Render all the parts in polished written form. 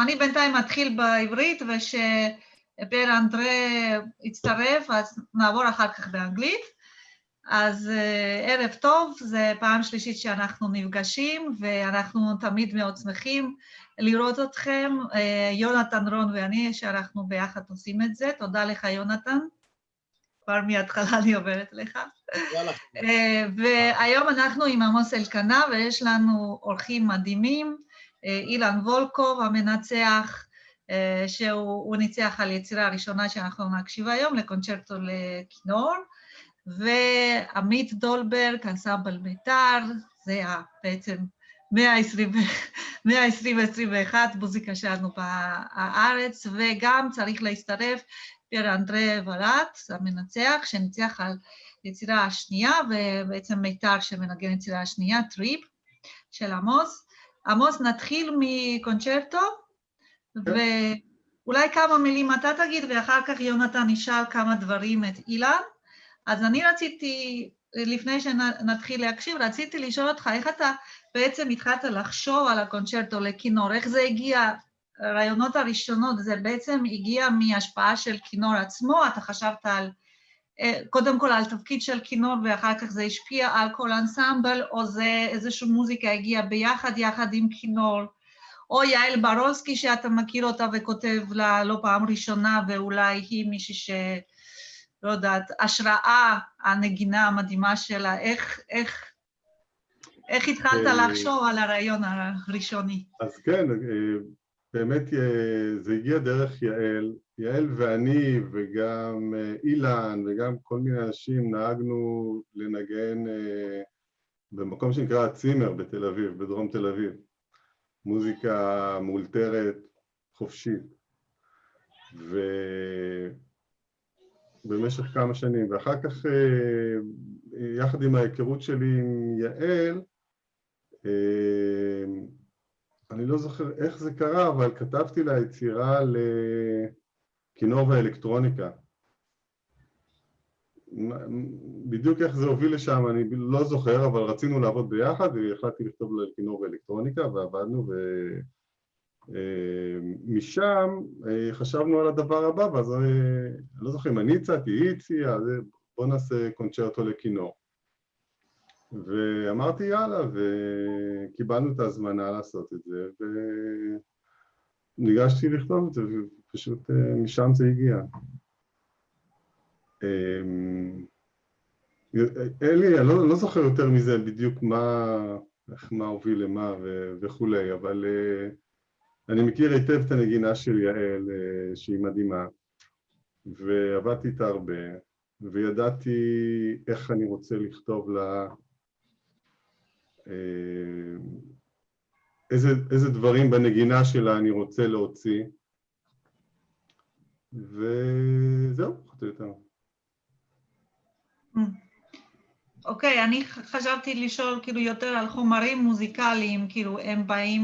אני בינתיים מתחיל בעברית, ושפייר אנדרה יצטרף, אז נעבור אחר כך באנגלית. אז ערב טוב, זה פעם שלישית שאנחנו נפגשים, ואנחנו תמיד מאוד שמחים לראות אתכם, יונתן, רון ואני, שאנחנו ביחד עושים את זה. תודה לך, יונתן. כבר מההתחלה אני עוברת לך. והיום אנחנו עם עמוס אלקנה, ויש לנו אורחים מדהימים, אילן וולקוב, המנצח, שהוא ניצח על יצירה הראשונה שאנחנו נקשיב היום, לקונצ'רטו לכינור, ועמית דולברג, אנסמבל מיתר, זה בעצם 120-21 מוזיקה שלנו בארץ, וגם צריך להצטרף פייר-אנדרה ולאד, המנצח, שניצח על יצירה השנייה, ובעצם מיתר שמנגן יצירה השנייה, טריפ, של עמוס. עמוס, נתחיל מקונצ'רטו, ואולי כמה מילים אתה תגיד, ואחר כך יונתן ישאל כמה דברים את אילן. אז אני רציתי, לפני שנתחיל להקשיב, רציתי לשאול אותך, איך אתה בעצם התחלת לחשוב על הקונצ'רטו לכינור? איך זה הגיע, הרעיונות הראשונות, זה בעצם הגיע מהשפעה של כינור עצמו? אתה חשבת על, קודם כל על תפקיד של כינור, ואחר כך זה השפיע על כל אנסמבל, או זה איזושהי מוזיקה הגיעה ביחד, יחד עם כינור? או יעל ברולסקי, שאתה מכיר אותה וכותב לה לא פעם ראשונה, ואולי היא מישהי ש... לא יודעת, השראה, הנגינה המדהימה שלה, איך התחלת לחשוב על הרעיון הראשוני? אז כן, באמת זה הגיע דרך יעל ואני, וגם אילן, וגם כל מיני אנשים נהגנו לנגן במקום שנקרא הצימר בתל אביב, בדרום תל אביב. מוזיקה מאולתרת, חופשית. במשך כמה שנים, ואחר כך, יחד עם ההיכרות שלי עם יעל, אני לא זוכר איך זה קרה, אבל כתבתי לה יצירה לכינור ואלקטרוניקה. בדיוק איך זה הוביל לשם, אני לא זוכר, אבל רצינו לעבוד ביחד, והחלטתי לכתוב לה כינור ואלקטרוניקה, ועבדנו, משם חשבנו על הדבר הבא, ואז אני לא זוכר אם אני הצעתי, היא הציעה, בוא נעשה קונצ'רטו לכינור. ואמרתי יאללה, וקיבלנו את ההזמנה לעשות את זה, וניגשתי לכתוב את זה, ופשוט משם זה הגיע. אלי, אני לא זוכר יותר מזה בדיוק מה הוביל למה וכולי, אבל אני מכיר היטב את הנגינה של יעל, שהיא מדהימה, ועבדתי איתה הרבה, וידעתי איך אני רוצה לכתוב לה, איזה דברים בנגינה שלה אני רוצה להוציא, וזהו, פחות או יותר. אוקיי, אני חשבתי לשאול כאילו יותר על חומרים מוזיקליים, כאילו הם באים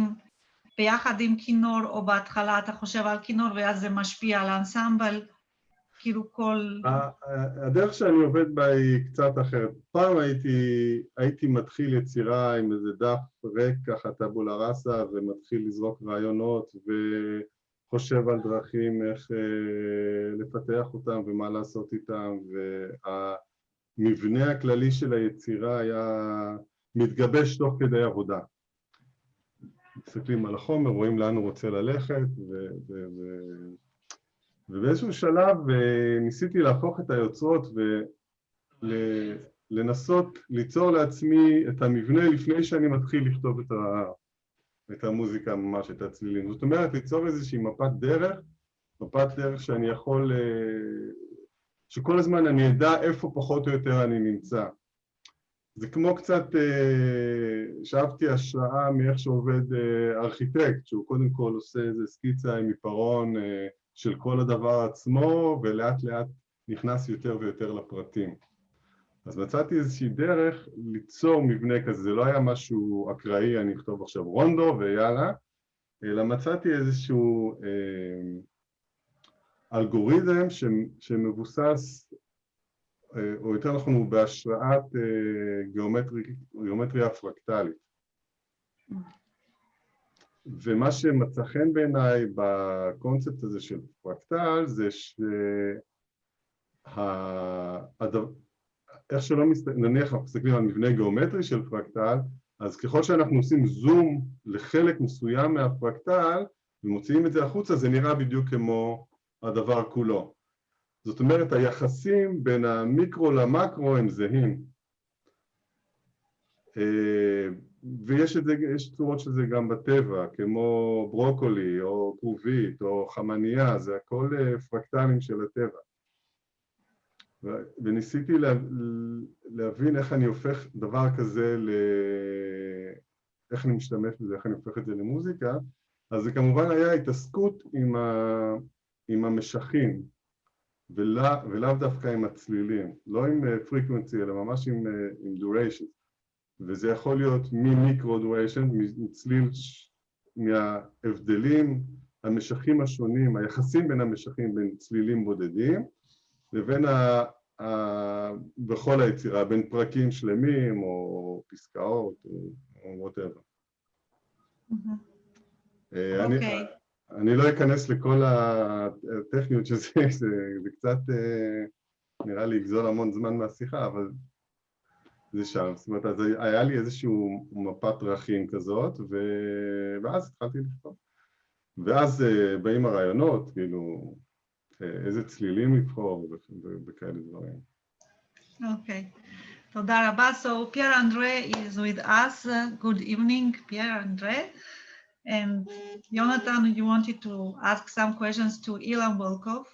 ביחד עם כינור, או בהתחלה אתה חושב על כינור ואז זה משפיע על האנסמבל, כאילו כל... הדרך שאני עובד בה היא קצת אחרת. פעם הייתי מתחיל יצירה עם איזה דף ריק, ככה טבולה ראסה, ומתחיל לזרוק רעיונות, וחושב על דרכים איך לפתח אותם ומה לעשות איתם, והמבנה הכללי של היצירה היה מתגבש תוך כדי עבודה. מסתכלים על החומר, רואים לאן הוא רוצה ללכת, ובאיזשהו שלב ניסיתי להפוך את היוצרות ולנסות ליצור לעצמי את המבנה לפני שאני מתחיל לכתוב את המוזיקה ממש, את הצלילים. זאת אומרת, ליצור איזושהי מפת דרך שאני יכול, שכל הזמן אני אדע איפה פחות או יותר אני נמצא. זה כמו קצת, שאבתי השראה מאיך שעובד ארכיטקט, שהוא קודם כל עושה איזה סקיצה עם עיפרון של כל הדבר עצמו, ולאט לאט נכנס יותר ויותר לפרטים. אז מצאתי איזושהי דרך ליצור מבנה כזה, זה לא היה משהו אקראי, אני אכתוב עכשיו רונדו ויאללה, אלא מצאתי איזשהו אלגוריתם שמבוסס, או יותר נכון הוא בהשראת גיאומטריה פרקטלית. ומה שמצא חן בעיניי בקונספט הזה של פרקטל זה איך שלא נניח אנחנו מסתכלים על מבנה גיאומטרי של פרקטל, אז ככל שאנחנו עושים זום לחלק מסוים מהפרקטל ומוציאים את זה החוצה, זה נראה בדיוק כמו הדבר כולו. זאת אומרת, היחסים בין המיקרו למקרו הם זהים. ויש צורות של זה גם בטבע, כמו ברוקולי או כרובית או חמניה, זה הכל פרקטלים של הטבע. וניסיתי להבין איך אני הופך דבר כזה איך אני משתמש בזה, איך אני הופך את זה למוזיקה. אז זה כמובן היה התעסקות עם המשכים, ולאו דווקא עם הצלילים, לא עם frequency, אלא ממש עם duration. וזה יכול להיות ממיקרו duration, מצליל, מההבדלים, המשכים השונים, היחסים בין המשכים, בין צלילים בודדים, לבין בכל היצירה, בין פרקים שלמים או פסקאות או whatever. אני לא אכנס לכל הטכניות שזה, זה קצת נראה לי יגזול המון זמן מהשיחה, אבל זה שם. זאת אומרת, אז היה לי איזשהו מפת דרכים כזאת, ואז התחלתי לכתוב. ואז באים הרעיונות, כאילו, איזה צלילים לבחור וכאלה דברים. אוקיי. תודה רבה. So Pierre-Andre is with us. Good evening, Pierre-Andre. And Yonatan, you wanted to ask some questions to Ilan Volkov?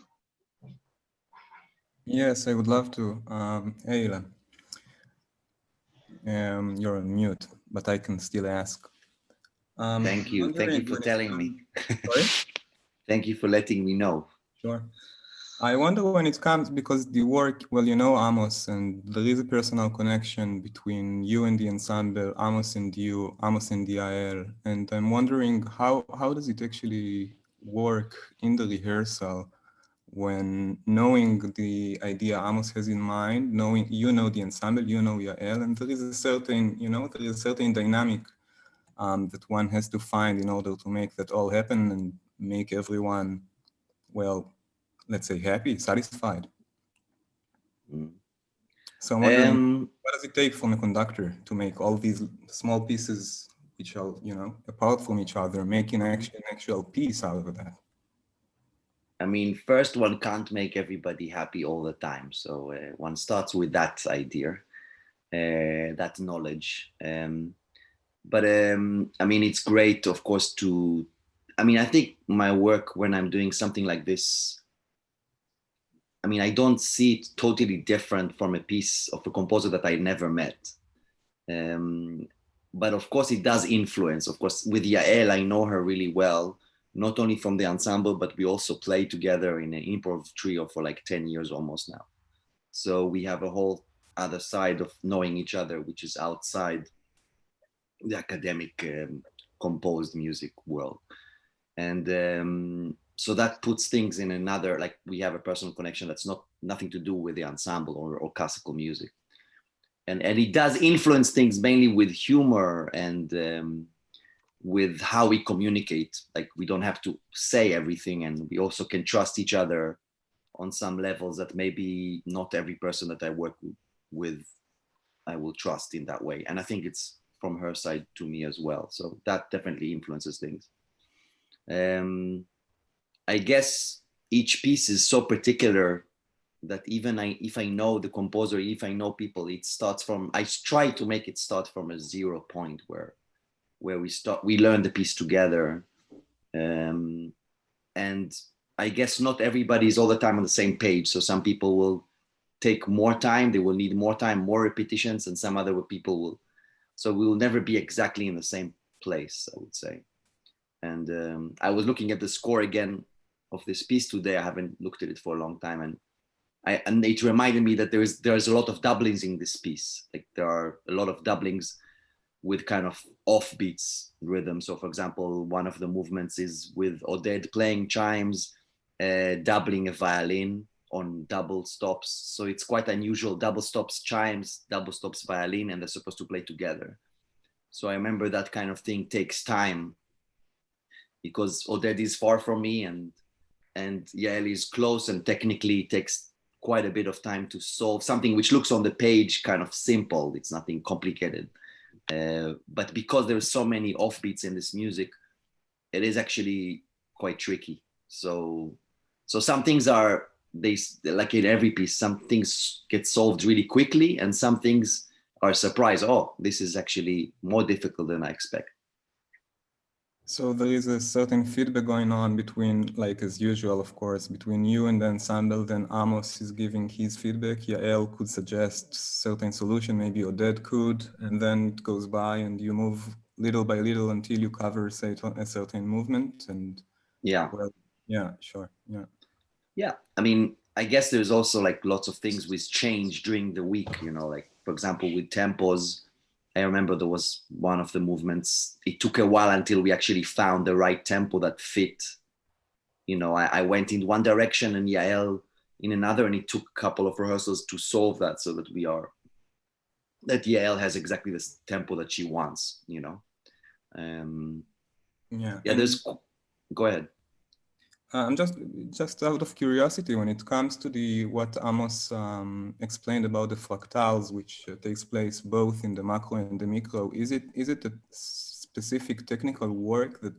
Yes, I would love to. Hey, Ilan. You're on mute, but I can still ask. Thank you. Thank you for telling me. Sorry? Thank you for letting me know. Sure. I wonder when it comes, because the work, well, you know Amos, and there is a personal connection between you and the ensemble, Amos and you, Amos and Yael, and I'm wondering how does it actually work in the rehearsal when knowing the idea Amos has in mind, knowing you know the ensemble, you know Yael, and there is a certain, there is a certain dynamic that one has to find in order to make that all happen and make everyone, well, let's say happy, satisfied. So I'm wondering, what does it take from a conductor to make all these small pieces which are, apart from each other, making an actual piece out of that? I mean, first, one can't make everybody happy all the time. So one starts with that idea, that knowledge. But I mean, it's great, of course, I think my work when I'm doing something like this, I mean, I don't see it totally different from a piece of a composer that I never met. But of course, it does influence. Of course, with Yael, I know her really well, not only from the ensemble, but we also play together in an improv trio for like 10 years almost now. So we have a whole other side of knowing each other, which is outside the academic composed music world. And so that puts things in another, like we have a personal connection that's nothing to do with the ensemble or classical music. And it does influence things mainly with humor and with how we communicate. Like we don't have to say everything, and we also can trust each other on some levels that maybe not every person that I work with, I will trust in that way. And I think it's from her side to me as well. So that definitely influences things. I guess each piece is so particular that even if I know the composer, if I know people, it starts from, I try to make it start from a 0 point where we learn the piece together. And I guess not everybody is all the time on the same page. So some people will take more time, they will need more time, more repetitions, and some other people will. So we will never be exactly in the same place, I would say. And I was looking at the score again of this piece today. I haven't looked at it for a long time, and it reminded me that there's a lot of doublings in this piece. Like there are a lot of doublings with kind of offbeats rhythm. So for example, one of the movements is with Oded playing chimes, doubling a violin on double stops. So it's quite unusual, double stops chimes, double stops violin, and they're supposed to play together. So I remember that kind of thing takes time because Oded is far from me and Yael is close, and technically it takes quite a bit of time to solve something which looks on the page kind of simple. It's nothing complicated. But because there's so many offbeats in this music, it is actually quite tricky. So some things are, like in every piece, some things get solved really quickly and some things are a surprise. Oh, this is actually more difficult than I expect. So there is a certain feedback going on between, like as usual, of course, between you and the ensemble. Then Amos is giving his feedback. Yael could suggest certain solution, maybe Oded could, and then it goes by and you move little by little until you cover, say, a certain movement. And yeah, well, yeah, sure, yeah. Yeah, I mean, I guess there's also like lots of things which change during the week, you know, like for example, with tempos, I remember there was one of the movements, it took a while until we actually found the right tempo that fit. You know, I went in one direction and Yael in another, and it took a couple of rehearsals to solve that so that that Yael has exactly this tempo that she wants, you know. Yeah, Go ahead. I'm just out of curiosity, when it comes to what Amos explained about the fractals, which takes place both in the macro and the micro, is it a specific technical work that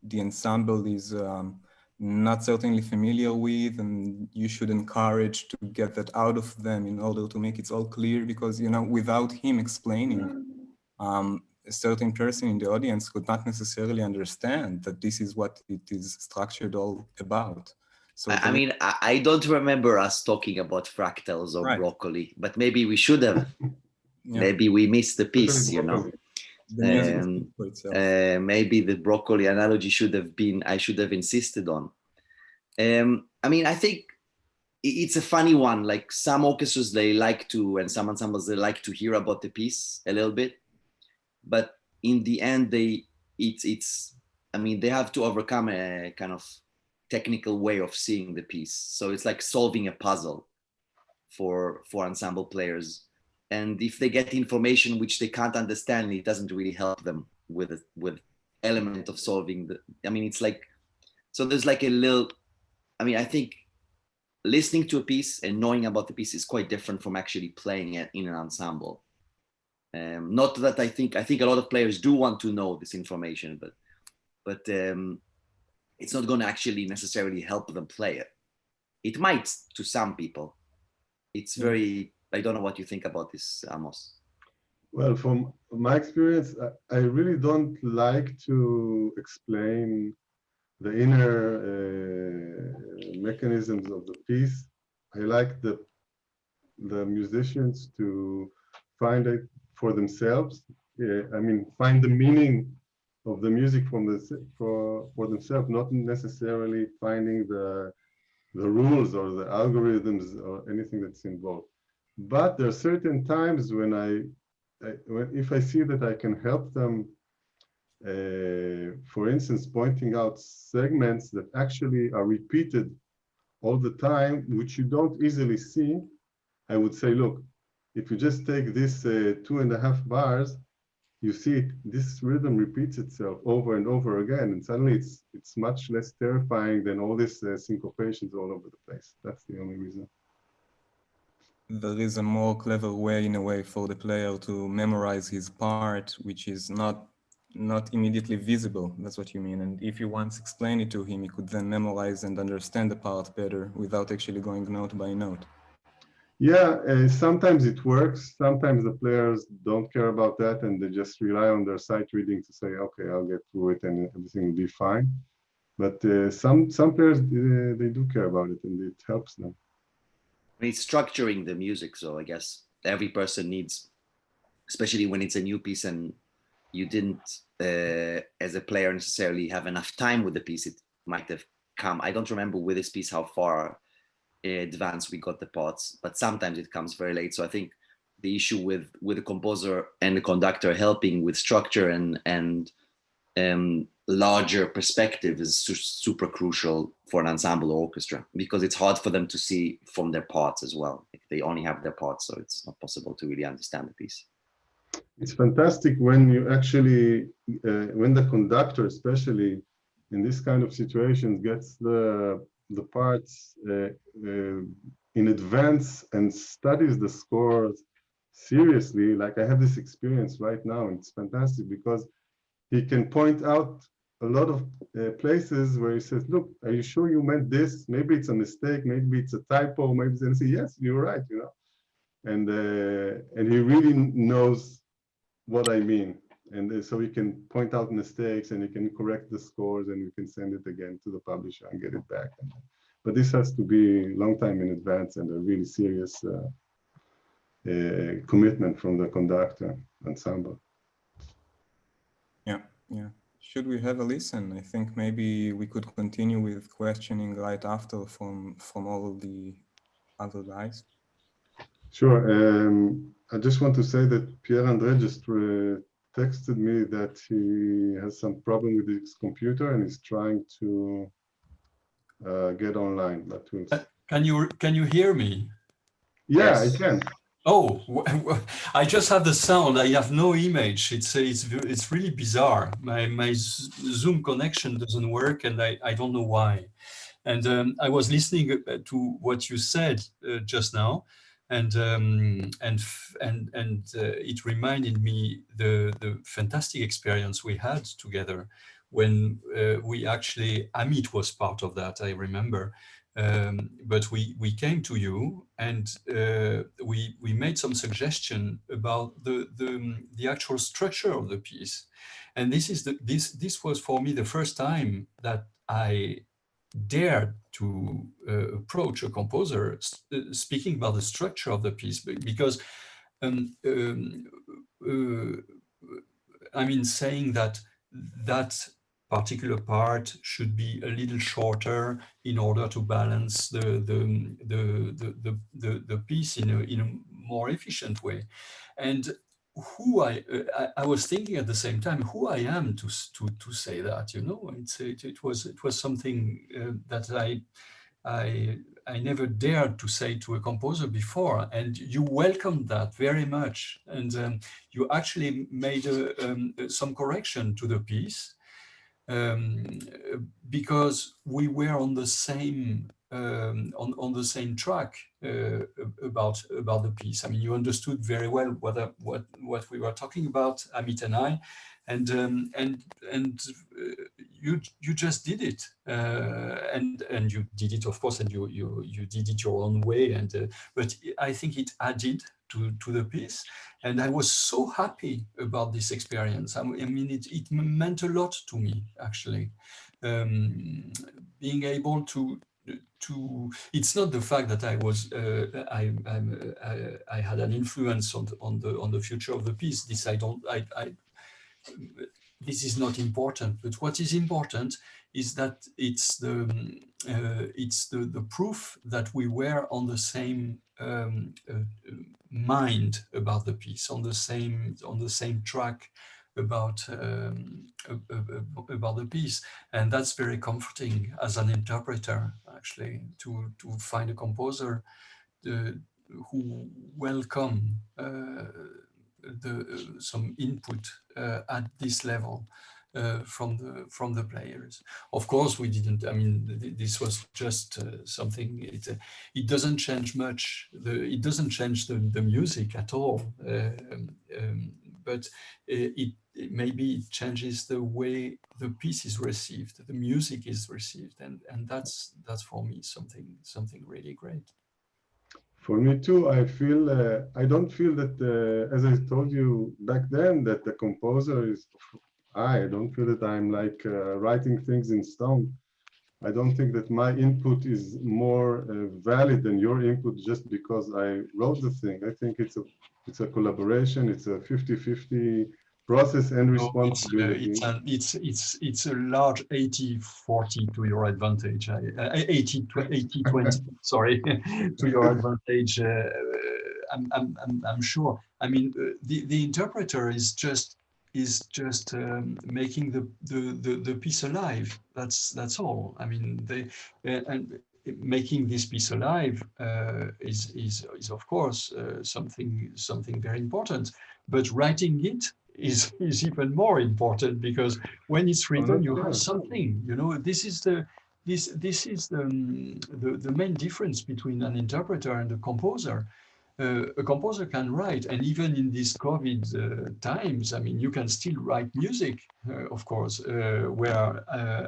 the ensemble is not certainly familiar with, and you should encourage to get that out of them in order to make it all clear? Because, you know, without him explaining, a certain person in the audience could not necessarily understand that this is what it is structured all about. So I mean, I don't remember us talking about fractals or broccoli, but maybe we should have. Yeah. Maybe we missed the piece, you know. The music for itself. Maybe the broccoli analogy I should have insisted on. I mean, I think it's a funny one. Like some orchestras, they like to, and some ensembles, they like to hear about the piece a little bit. But in the end, I mean, they have to overcome a kind of technical way of seeing the piece. So it's like solving a puzzle for ensemble players. And if they get information which they can't understand, it doesn't really help them with element of solving I mean, it's like, so there's like a little, I mean, I think listening to a piece and knowing about the piece is quite different from actually playing it in an ensemble. Not that I think a lot of players do want to know this information, but it's not going to actually necessarily help them play it. It might to some people. It's very, I don't know what you think about this, Amos. Well, from my experience, I really don't like to explain the inner mechanisms of the piece. I like the musicians to find it for themselves. I mean, find the meaning of the music for themselves, not necessarily finding the rules or the algorithms or anything that's involved. But there are certain times when if I see that I can help them, for instance, pointing out segments that actually are repeated all the time, which you don't easily see, I would say, look, if you just take this 2.5 bars, you see this rhythm repeats itself over and over again, and suddenly it's much less terrifying than all these syncopations all over the place. That's the only reason. There is a more clever way, in a way, for the player to memorize his part, which is not immediately visible. That's what you mean. And if you once explain it to him, he could then memorize and understand the part better without actually going note by note. Yeah, sometimes it works. Sometimes the players don't care about that and they just rely on their sight reading to say, okay, I'll get through it and everything will be fine. But some players, they do care about it and it helps them. It's structuring the music. So I guess every person needs, especially when it's a new piece and you didn't, as a player, necessarily have enough time with the piece, it might have come. I don't remember with this piece how far advanced we got the parts, but sometimes it comes very late. So I think the issue with the composer and the conductor helping with structure and larger perspective is super crucial for an ensemble or orchestra, because it's hard for them to see from their parts as well. Like they only have their parts, so it's not possible to really understand the piece. It's fantastic when you actually, when the conductor especially in this kind of situations, gets the parts in advance and studies the scores seriously, like I have this experience right now, and it's fantastic because he can point out a lot of places where he says, look, are you sure you meant this? Maybe it's a mistake, maybe it's a typo, maybe it's, and say, yes, you're right, you know. And he really knows what I mean. And so he can point out mistakes and he can correct the scores and we can send it again to the publisher and get it back. But this has to be a long time in advance and a really serious commitment from the conductor ensemble. Yeah. Should we have a listen? I think maybe we could continue with questioning right after from all of the other guys. Sure. I just want to say that Pierre-Andre just texted me that he has some problem with his computer and is trying to get online. But we'll... Can you hear me? Yeah, Yes. I can. Oh, I just have the sound. I have no image. It's really bizarre. My Zoom connection doesn't work, and I don't know why. And I was listening to what you said just now, and it reminded me the fantastic experience we had together when we actually, Amit was part of that, I remember. But we came to you and we made some suggestion about the actual structure of the piece, and this was for me the first time that I dared to approach a composer speaking about the structure of the piece, because I mean, saying that particular part should be a little shorter in order to balance the piece in a more efficient way. And who I was thinking at the same time who I am to say that, you know. It was something that I never dared to say to a composer before, and you welcomed that very much, and you actually made some correction to the piece. Because we were on the same track about the piece. I mean, you understood very well what we were talking about, Amit and I, and you just did it, and you did it, of course, and you did it your own way, and but I think it added to the piece, and I was so happy about this experience. I mean, it meant a lot to me, actually. Being able to it's not the fact that I was I had an influence on the future of the piece. This this is not important, but what is important is that it's the proof that we were on the same mind about the piece, on the same track about the piece, and that's very comforting as an interpreter, actually, to find a composer who welcome some input at this level from the players. Of course, we didn't. I mean, this was just something. It doesn't change much. It doesn't change the music at all. But maybe it changes the way the piece is received, the music is received, and that's for me something really great. For me too, I feel I don't feel that, as I told you back then, that the composer is. I don't feel that I'm like writing things in stone. I don't think that my input is more valid than your input just because I wrote the thing. I think it's a collaboration. It's a 50-50 process and responsibility. It's a large 80-40 to your advantage. 80-20, sorry, to your advantage. I'm sure. I mean, the interpreter is just making the piece alive. That's all. I mean, and making this piece alive is of course something very important. But writing it is even more important, because when it's written, you have something. You know, this is the main difference between an interpreter and a composer. A composer can write, and even in these COVID times, I mean, you can still write music, of course, where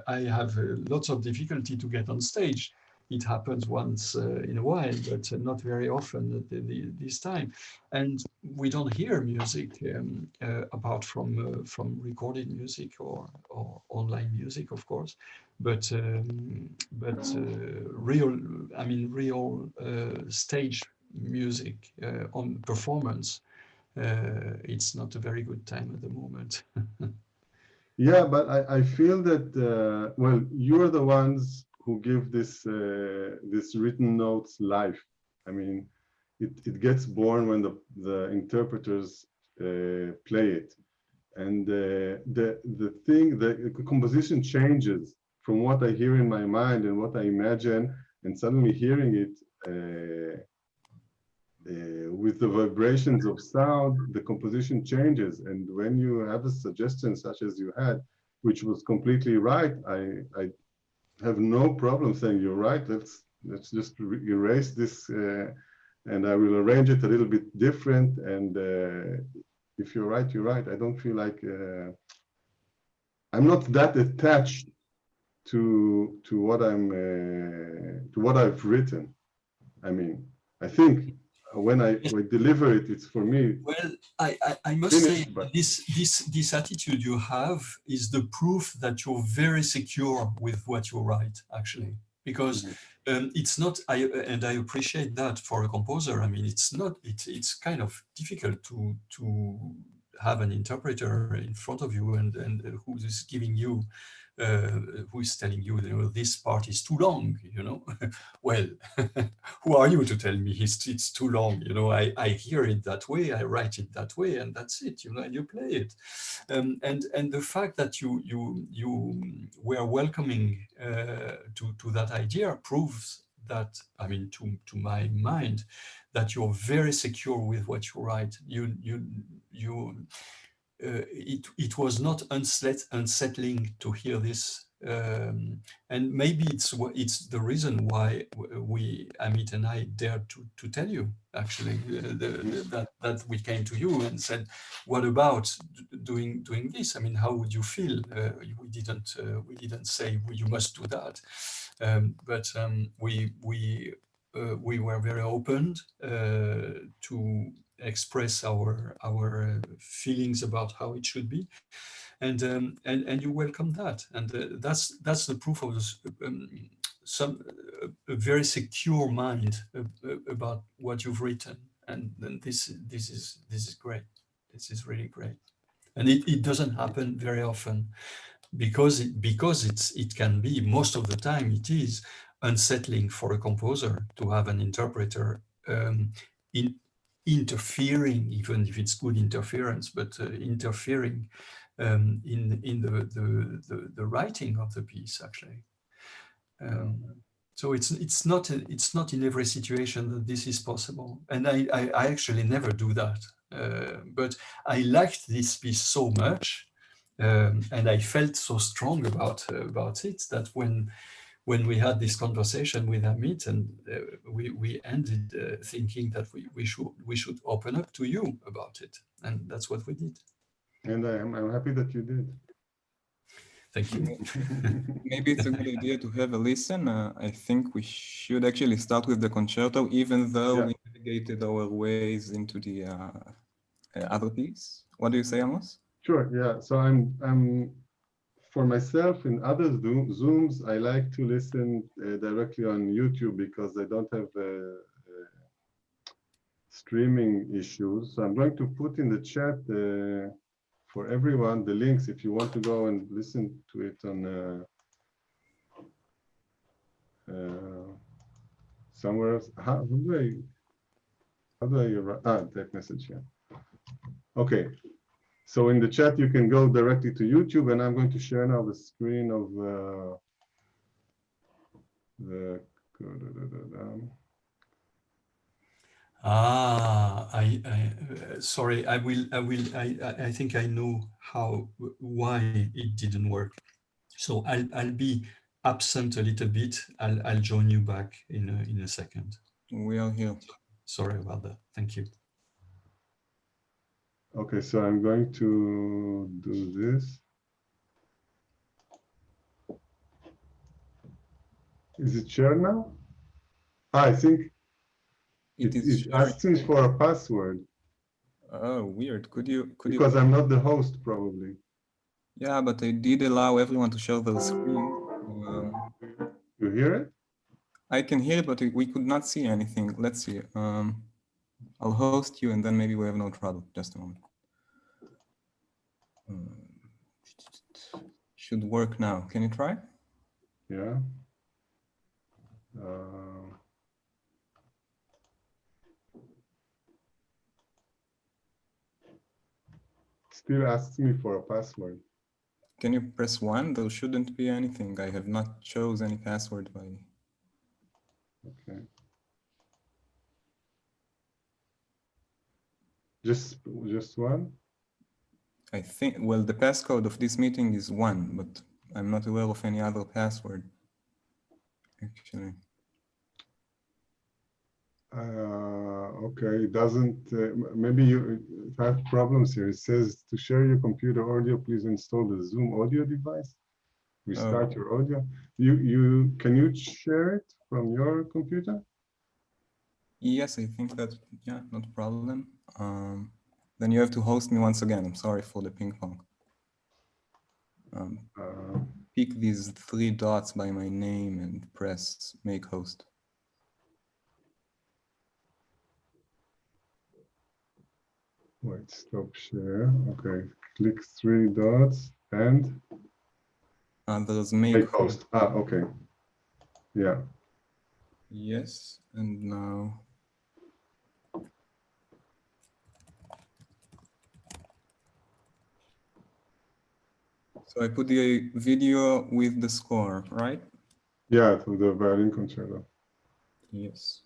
I have lots of difficulty to get on stage. It happens once in a while, but not very often this time. And we don't hear music apart from recorded music or online music, of course. But real stage music on performance, it's not a very good time at the moment. Yeah, but I feel that well, you're the ones who give this written notes life. I mean, it gets born when the interpreters play it, and the composition changes from what I hear in my mind and what I imagine, and suddenly hearing it with the vibrations of sound, the composition changes. And when you have a suggestion such as you had, which was completely right, I have no problem saying you're right. Let's just erase this, and I will arrange it a little bit different. And if you're right, you're right. I don't feel like I'm not that attached to what I've written. I mean, I think when I deliver it, it's for me. Well, I must say, this attitude you have is the proof that you're very secure with what you write, actually, because it's not. And I appreciate that for a composer. I mean, it's not. It's kind of difficult to have an interpreter in front of you and who is giving you. Who is telling you, this part is too long, Well, who are you to tell me it's too long? I hear it that way, I write it that way, and that's it, and you play it. And the fact that you were welcoming to that idea proves that, I mean, to my mind, that you're very secure with what you write. It was not unsettling to hear this, and maybe it's the reason why Amit and I dared to tell you, actually, that we came to you and said, what about doing this? I mean, how would you feel? We didn't say, well, you must do that, but we were very open to express our feelings about how it should be, and you welcome that, and that's the proof of a very secure mind about what you've written, and this is great. This is really great, and it doesn't happen very often, because it can be, most of the time it is unsettling for a composer to have an interpreter interfering, even if it's good interference, but interfering in the writing of the piece, actually. So it's not in every situation that this is possible, and I actually never do that. But I liked this piece so much, and I felt so strong about it, that when we had this conversation with Amit, and we ended thinking that we should open up to you about it, and that's what we did. And I'm happy that you did. Thank you. Maybe it's a good idea to have a listen. I think we should actually start with the concerto, even though we navigated our ways into the other piece. What do you say, Amos? Sure. Yeah. So I'm for myself, in other Zooms, I like to listen directly on YouTube, because I don't have streaming issues. So I'm going to put in the chat for everyone the links if you want to go and listen to it on somewhere else. How do I text message here? Okay. So in the chat, you can go directly to YouTube, and I'm going to share now the screen of Sorry, I think I know why it didn't work. So I'll be absent a little bit. I'll join you back in a second. We are here. Sorry about that. Thank you. Okay, so I'm going to do this. Is it shared now? I think it asks me for a password. Oh, weird. Could you? Because I'm not the host, probably. Yeah, but I did allow everyone to share their screen. You hear it? I can hear it, but we could not see anything. Let's see. I'll host you, and then maybe we have no trouble. Just a moment. Should work now. Can you try? Yeah. Still asks me for a password. Can you press 1? There shouldn't be anything. I have not chose any password by. Okay. Just one? I think, well, the passcode of this meeting is 1, but I'm not aware of any other password, actually. Okay, it doesn't, maybe you have problems here. It says to share your computer audio, please install the Zoom audio device. Restart your audio. Can you share it from your computer? Yes, I think that's, yeah, not a problem. Then you have to host me once again. I'm sorry for the ping pong. Pick these 3 dots by my name and press make host. Wait, stop share. Okay, click 3 dots and There's make host. Okay. Yeah. Yes, and now. So I put the video with the score, right? Yeah, to the violin concerto. Yes.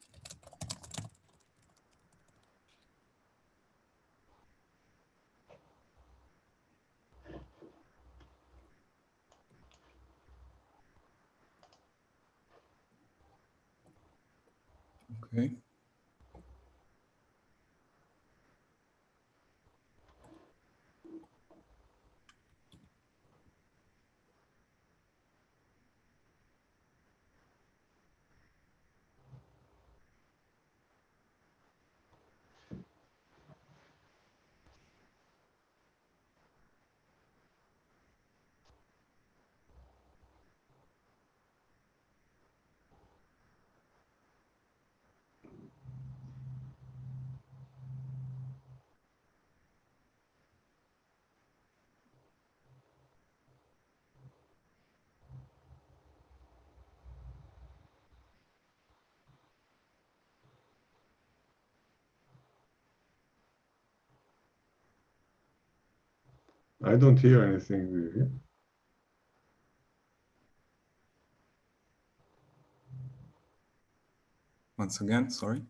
Okay. I don't hear anything. Do you hear? Once again, sorry.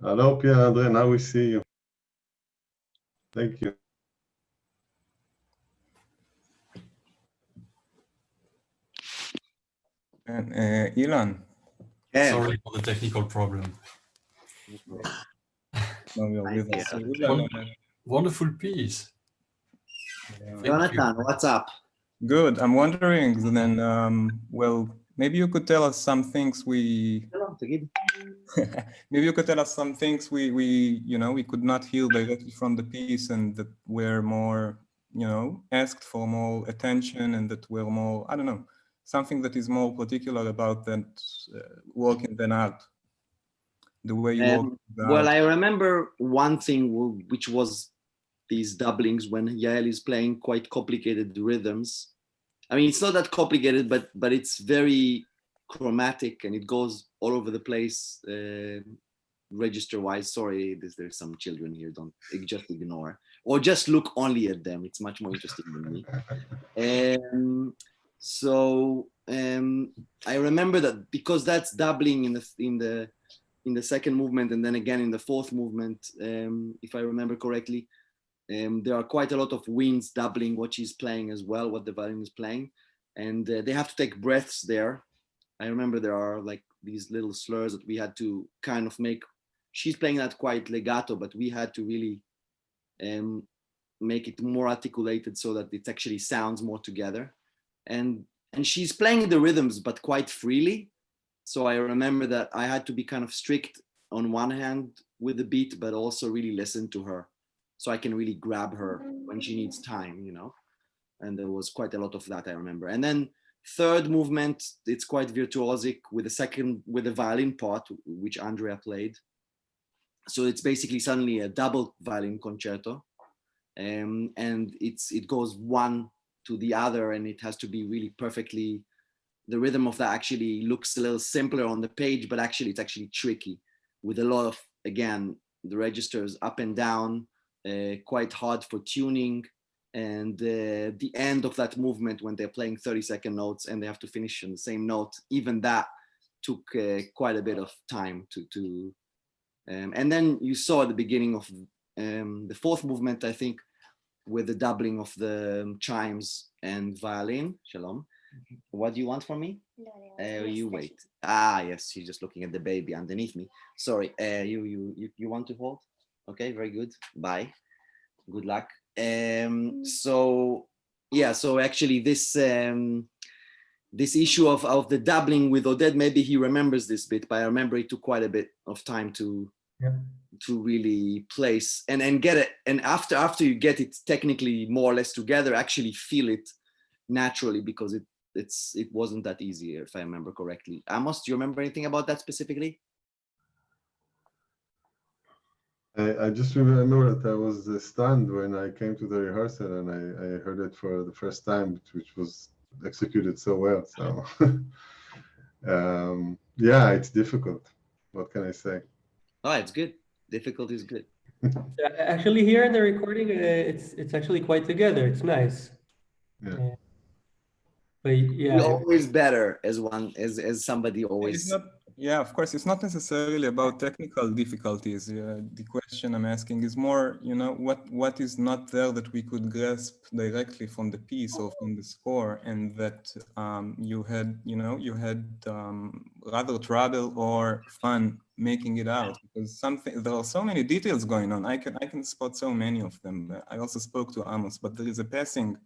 Hello, Pierre-Andre, now we see you. Thank you. And Ilan. Sorry for the technical problem. No, you're with us. So Ilan, Wonderful piece. yeah. Yonatan, what's up? Good. I'm wondering then, well, maybe you could tell us some things we maybe you could tell us some things we could not hear directly from the piece and that were more, asked for more attention and that were more, I don't know, something that is more particular about that working than out. The way you work. Well, I remember one thing which was these doublings when Yael is playing quite complicated rhythms. I mean, it's not that complicated, but it's very chromatic and it goes all over the place, register-wise. Sorry, there's some children here. Don't just ignore or just look only at them. It's much more interesting than me. I remember that because that's doubling in the second movement and then again in the fourth movement, if I remember correctly. There are quite a lot of winds doubling what she's playing as well, what the violin is playing. And they have to take breaths there. I remember there are like these little slurs that we had to kind of make. She's playing that quite legato, but we had to really make it more articulated so that it actually sounds more together. And she's playing the rhythms, but quite freely. So I remember that I had to be kind of strict on one hand with the beat, but also really listen to her. So I can really grab her when she needs time, and there was quite a lot of that, I remember. And then third movement, it's quite virtuosic with the violin part, which Andrea played. So it's basically suddenly a double violin concerto. And it goes one to the other and it has to be really perfectly, the rhythm of that actually looks a little simpler on the page, but actually it's actually tricky with a lot of, again, the registers up and down, quite hard for tuning, and the end of that movement when they're playing 30-second notes and they have to finish on the same note, even that took quite a bit of time to and then you saw at the beginning of the fourth movement, I think, with the doubling of the chimes and violin. Shalom. What do you want from me? You wait. Yes, she's just looking at the baby underneath me. Sorry, you want to hold? Okay, very good. Bye. Good luck. So actually this this issue of the doubling with Oded, maybe he remembers this bit, but I remember it took quite a bit of time to really place and get it. And after you get it technically more or less together, actually feel it naturally, because it wasn't that easy, if I remember correctly. Amos, do you remember anything about that specifically? I just remember that I was stunned when I came to the rehearsal and I heard it for the first time, which was executed so well. So yeah, it's difficult. What can I say? Oh, it's good. Difficult is good. Actually, here in the recording, it's actually quite together. It's nice. Yeah. But yeah, You're always better as somebody always. Yeah, of course, it's not necessarily about technical difficulties. The question I'm asking is more, what is not there that we could grasp directly from the piece or from the score, and that you had rather trouble or fun making it out, because there are so many details going on. I can spot so many of them. I also spoke to Amos, but there is a passing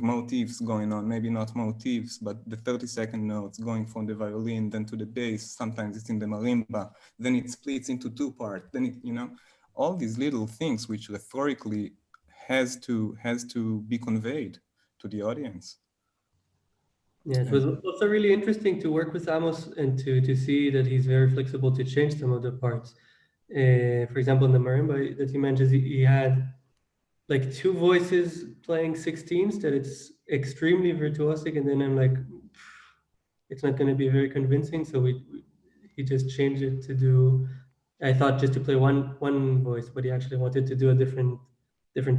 motifs going on, maybe not motifs, but the 30-second notes going from the violin, then to the bass, sometimes it's in the marimba, then it splits into two parts, then all these little things which rhetorically has to be conveyed to the audience. yeah, it was also really interesting to work with Amos and to see that he's very flexible to change some of the parts. For example, in the marimba that he mentions, he had like two voices playing 16s that it's extremely virtuosic, and then I'm like, it's not going to be very convincing, so he just changed it to do, I thought just to play one voice, but he actually wanted to do a different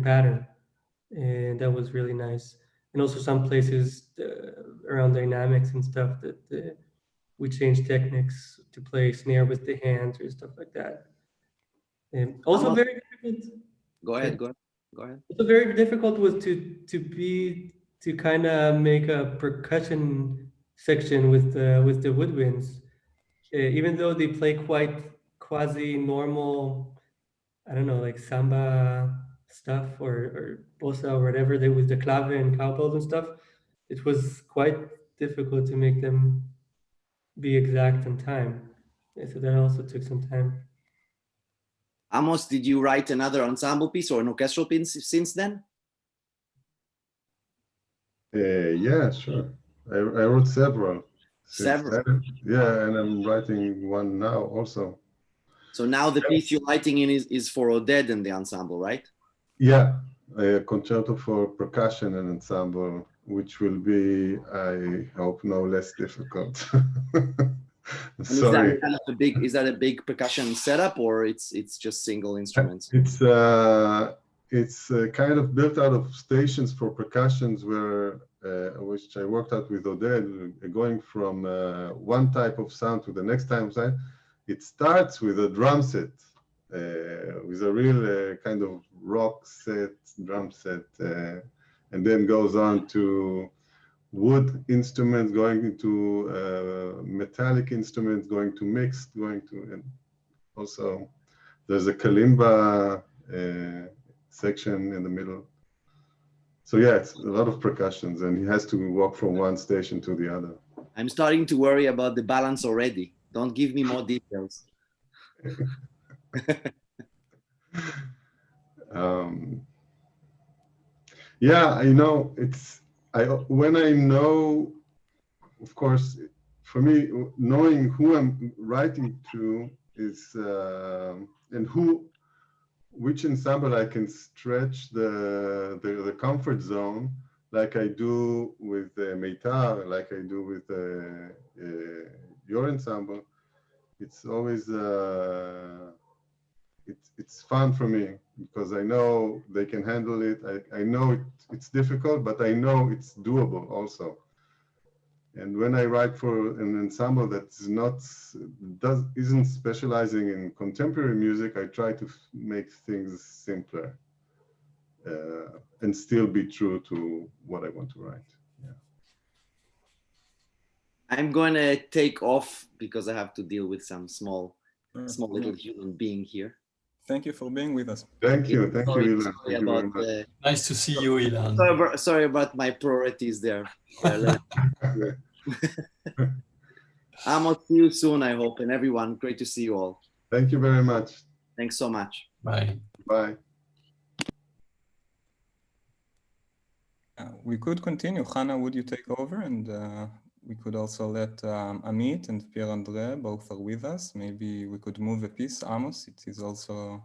pattern, and that was really nice. And also some places around dynamics and stuff that we changed techniques to play snare with the hands or stuff like that. Also very difficult. Go ahead. Also very difficult was to kind of make a percussion section with the woodwinds, even though they play quite quasi normal, I don't know, like samba stuff or bossa or whatever. They with the clave and cowbells and stuff. It was quite difficult to make them be exact on time. So that also took some time. Amos, did you write another ensemble piece or an orchestral piece since then? Yeah, sure. I wrote several. Several? Yeah, and I'm writing one now also. So now the piece you're writing in is for Oded and the ensemble, right? Yeah, a concerto for percussion and ensemble, which will be, I hope, no less difficult. Sorry. Is that a big percussion setup, or it's just single instruments? It's kind of built out of stations for percussions where which I worked out with Oded, going from one type of sound to the next type of sound. It starts with a drum set, with a real kind of rock set, drum set, and then goes on to wood instruments, going into metallic instruments, going to mixed, and also there's a kalimba section in the middle. So yeah, it's a lot of percussions, and he has to walk from one station to the other. I'm starting to worry about the balance already. Don't give me more details. Yeah, I know when I know, of course, for me, knowing who I'm writing to is and which ensemble I can stretch the comfort zone, like I do with Meitar, like I do with your ensemble. It's always it's fun for me because I know they can handle it. I know it's difficult, but I know it's doable also. And when I write for an ensemble that's isn't specializing in contemporary music, I try to make things simpler and still be true to what I want to write. Yeah. I'm going to take off because I have to deal with some small little human being here. Thank you for being with us. Thank you, Ilan. Sorry about, nice to see you, Ilan. Sorry about my priorities there. Amos, see you soon, I hope, and everyone, great to see you all. Thank you very much. Thanks so much. Bye. Bye. We could continue. Hana, would you take over? And we could also let Amit and Pierre-Andre both are with us. Maybe we could move a piece. Amos, it is also,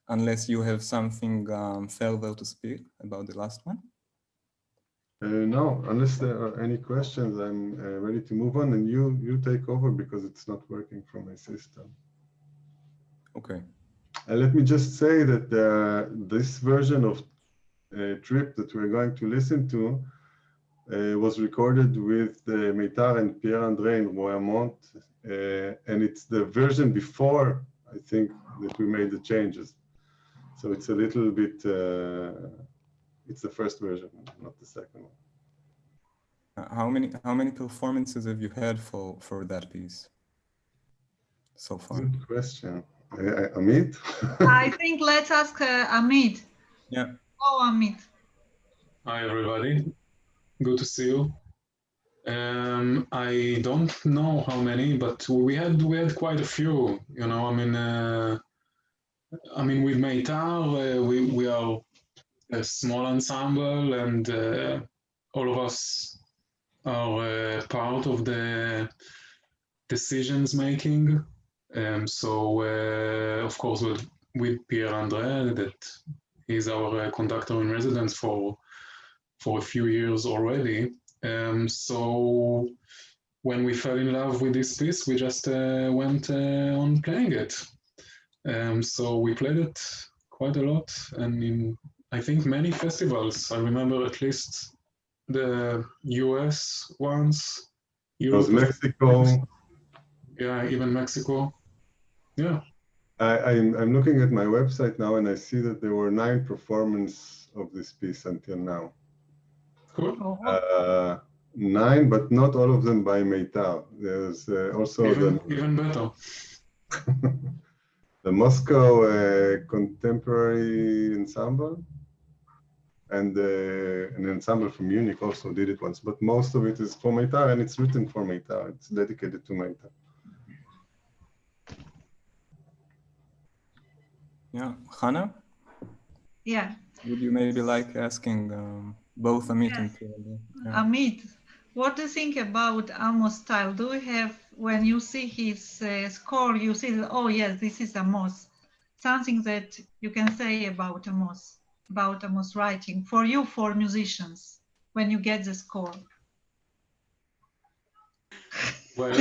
unless you have something further to speak about the last one. No, unless there are any questions, I'm ready to move on, and you take over because it's not working from my system. Okay. Let me just say that this version of Tripp that we're going to listen to was recorded with Meitar and Pierre-Andre in Royaumont, and it's the version before, I think, that we made the changes. So it's a little bit, it's the first version, not the second one. How many performances have you had for that piece so far? Good question. Amit? I think let's ask Amit. Yeah. Oh, Amit. Hi, everybody. Good to see you. I don't know how many, but we had quite a few. You know, I mean, with Meitar, we are a small ensemble, and all of us are part of the decisions making. So, of course, with Pierre-Andre, that he's our conductor in residence for a few years already. So when we fell in love with this piece, we just went on playing it. So we played it quite a lot, and in, I think, many festivals. I remember at least the US ones. It was Mexico, Yeah, even Mexico. Yeah. I'm looking at my website now, and I see that there were 9 performances of this piece until now. Cool. 9, but not all of them by Meitar. There's also even better. the Moscow Contemporary Ensemble, and an ensemble from Munich also did it once, but most of it is for Meitar, and it's written for Meitar. It's dedicated to Meitar. Yeah, Hana? Yeah. Would you maybe like asking both Amit Yes. and Pierre? Yeah. Amit, what do you think about Amos' style? Do you have, when you see his score, you see that, oh yes, this is Amos? Something that you can say about Amos writing, for you, for musicians, when you get the score? Well,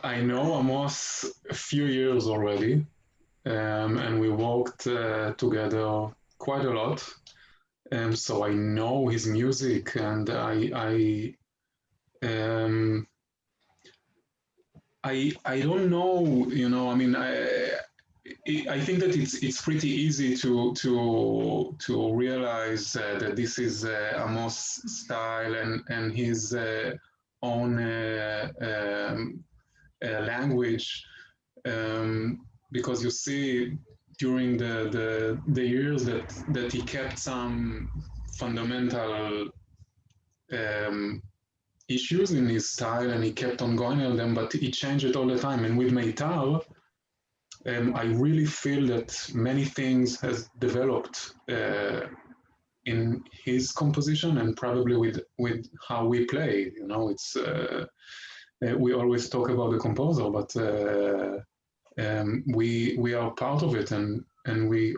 I know Amos a few years already, and we worked together quite a lot. So I know his music, and I don't know, you know. I mean, I think that it's pretty easy to realize that this is Amos' style and his own language, because you see during the years that he kept some fundamental issues in his style, and he kept on going on them, but he changed it all the time. And with Meitar, I really feel that many things has developed in his composition, and probably with how we play. You know, it's we always talk about the composer, but we are part of it, and we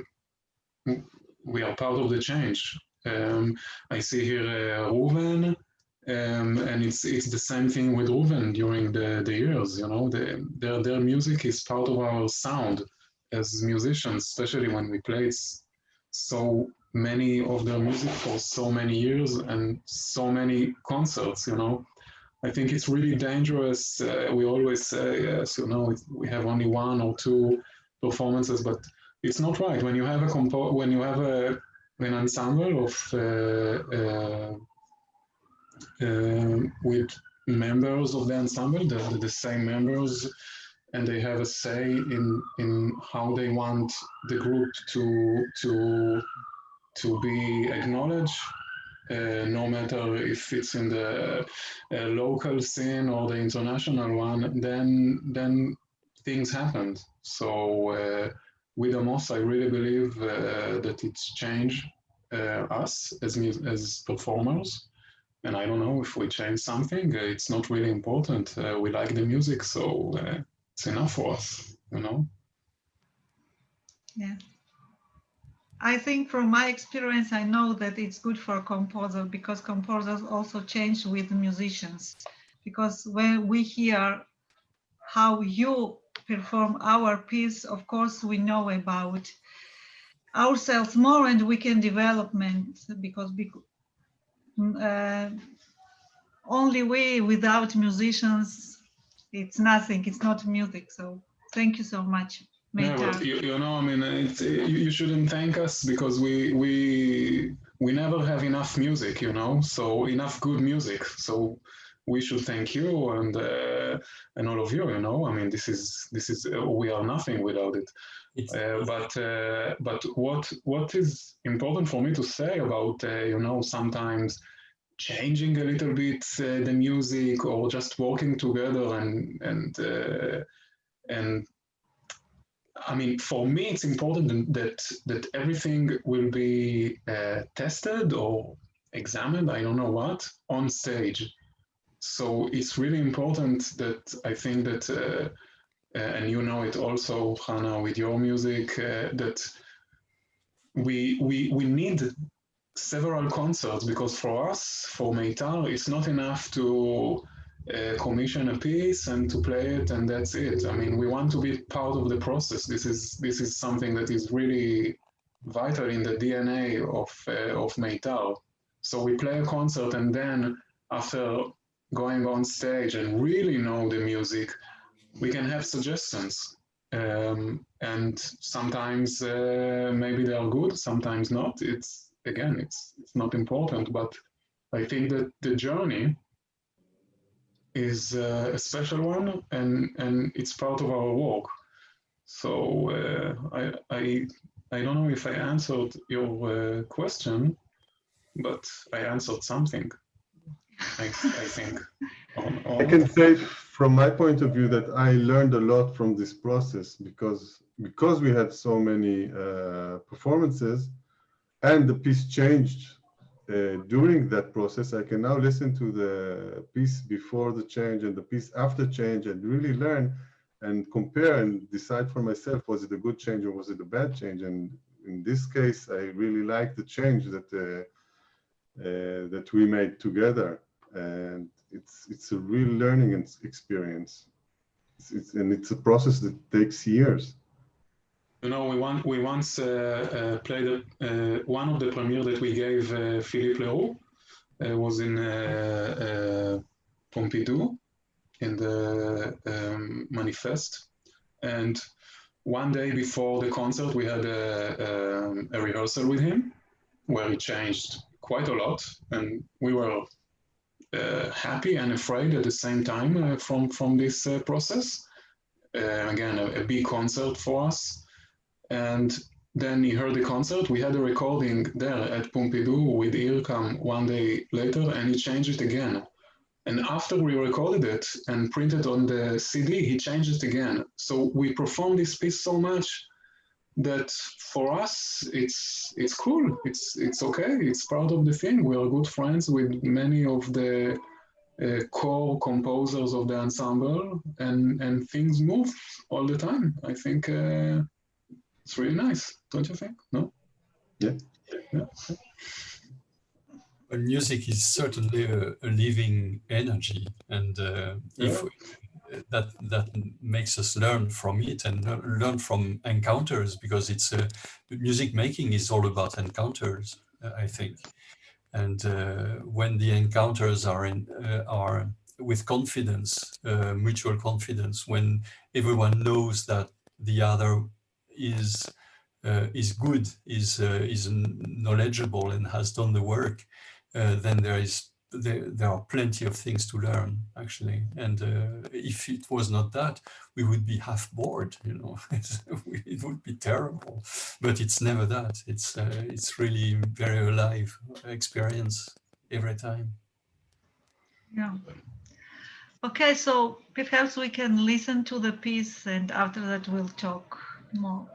are part of the change. I see here Reuven, and it's the same thing with Reuven during the years. You know, their music is part of our sound as musicians, especially when we play so many of their music for so many years and so many concerts. You know, I think it's really dangerous. We always say, yes, you know, we have only 1 or 2 performances, but it's not right. When you have an ensemble of with members of the ensemble, the same members, and they have a say in how they want the group to be acknowledged, no matter if it's in the local scene or the international one, then things happen. So with Amos, I really believe that it's changed us as performers. And I don't know if we change something. It's not really important. We like the music, so it's enough for us, you know? Yeah. I think from my experience, I know that it's good for a composer, because composers also change with musicians. Because when we hear how you perform our piece, of course, we know about ourselves more, and we can development, because only we, without musicians, it's nothing, it's not music. So thank you so much, Meitar. Yeah, but you know, I mean, you shouldn't thank us, because we never have enough music, you know, so enough good music. So we should thank you and all of you, you know. I mean, this is we are nothing without it. But what is important for me to say about you know, sometimes changing a little bit the music, or just working together and I mean, for me, it's important that everything will be tested or examined, I don't know what, on stage. So it's really important that I think that, and you know it also, Hana, with your music, that we need several concerts, because for us, for Meitar, it's not enough to commission a piece and to play it and that's it. I mean, we want to be part of the process. This is something that is really vital in the DNA of Meitar. So we play a concert, and then after going on stage and really know the music, we can have suggestions. And sometimes maybe they are good, sometimes not. It's not important, but I think that the journey is a special one, and it's part of our work. So I don't know if I answered your question, but I answered something. I think. I can say from my point of view that I learned a lot from this process because we had so many performances and the piece changed during that process. I can now listen to the piece before the change and the piece after change and really learn and compare and decide for myself, was it a good change or was it a bad change? And in this case, I really like the change that that we made together. And it's a real learning experience. It's a process that takes years. You know, we once played one of the premiere that we gave Philippe Leroux was in Pompidou in the Manifeste, and one day before the concert we had a rehearsal with him where he changed quite a lot, and we were happy and afraid at the same time from this process. Again, a big concert for us. And then he heard the concert. We had a recording there at Pompidou with IRCAM one day later, and he changed it again. And after we recorded it and printed on the CD, he changed it again. So we performed this piece so much that for us, it's cool. It's okay. It's part of the thing. We are good friends with many of the core composers of the ensemble, and things move all the time. I think it's really nice, don't you think? No? Yeah. Yeah. Well, music is certainly a living energy, and if that makes us learn from it and learn from encounters, because it's music making is all about encounters, I think. And when the encounters are with confidence, mutual confidence, when everyone knows that the other is good, is knowledgeable and has done the work, then there are plenty of things to learn, actually. And if it was not that, we would be half bored, you know. It would be terrible. But it's never that. It's really very alive experience every time. Yeah. Okay, so perhaps we can listen to the piece and after that we'll talk more.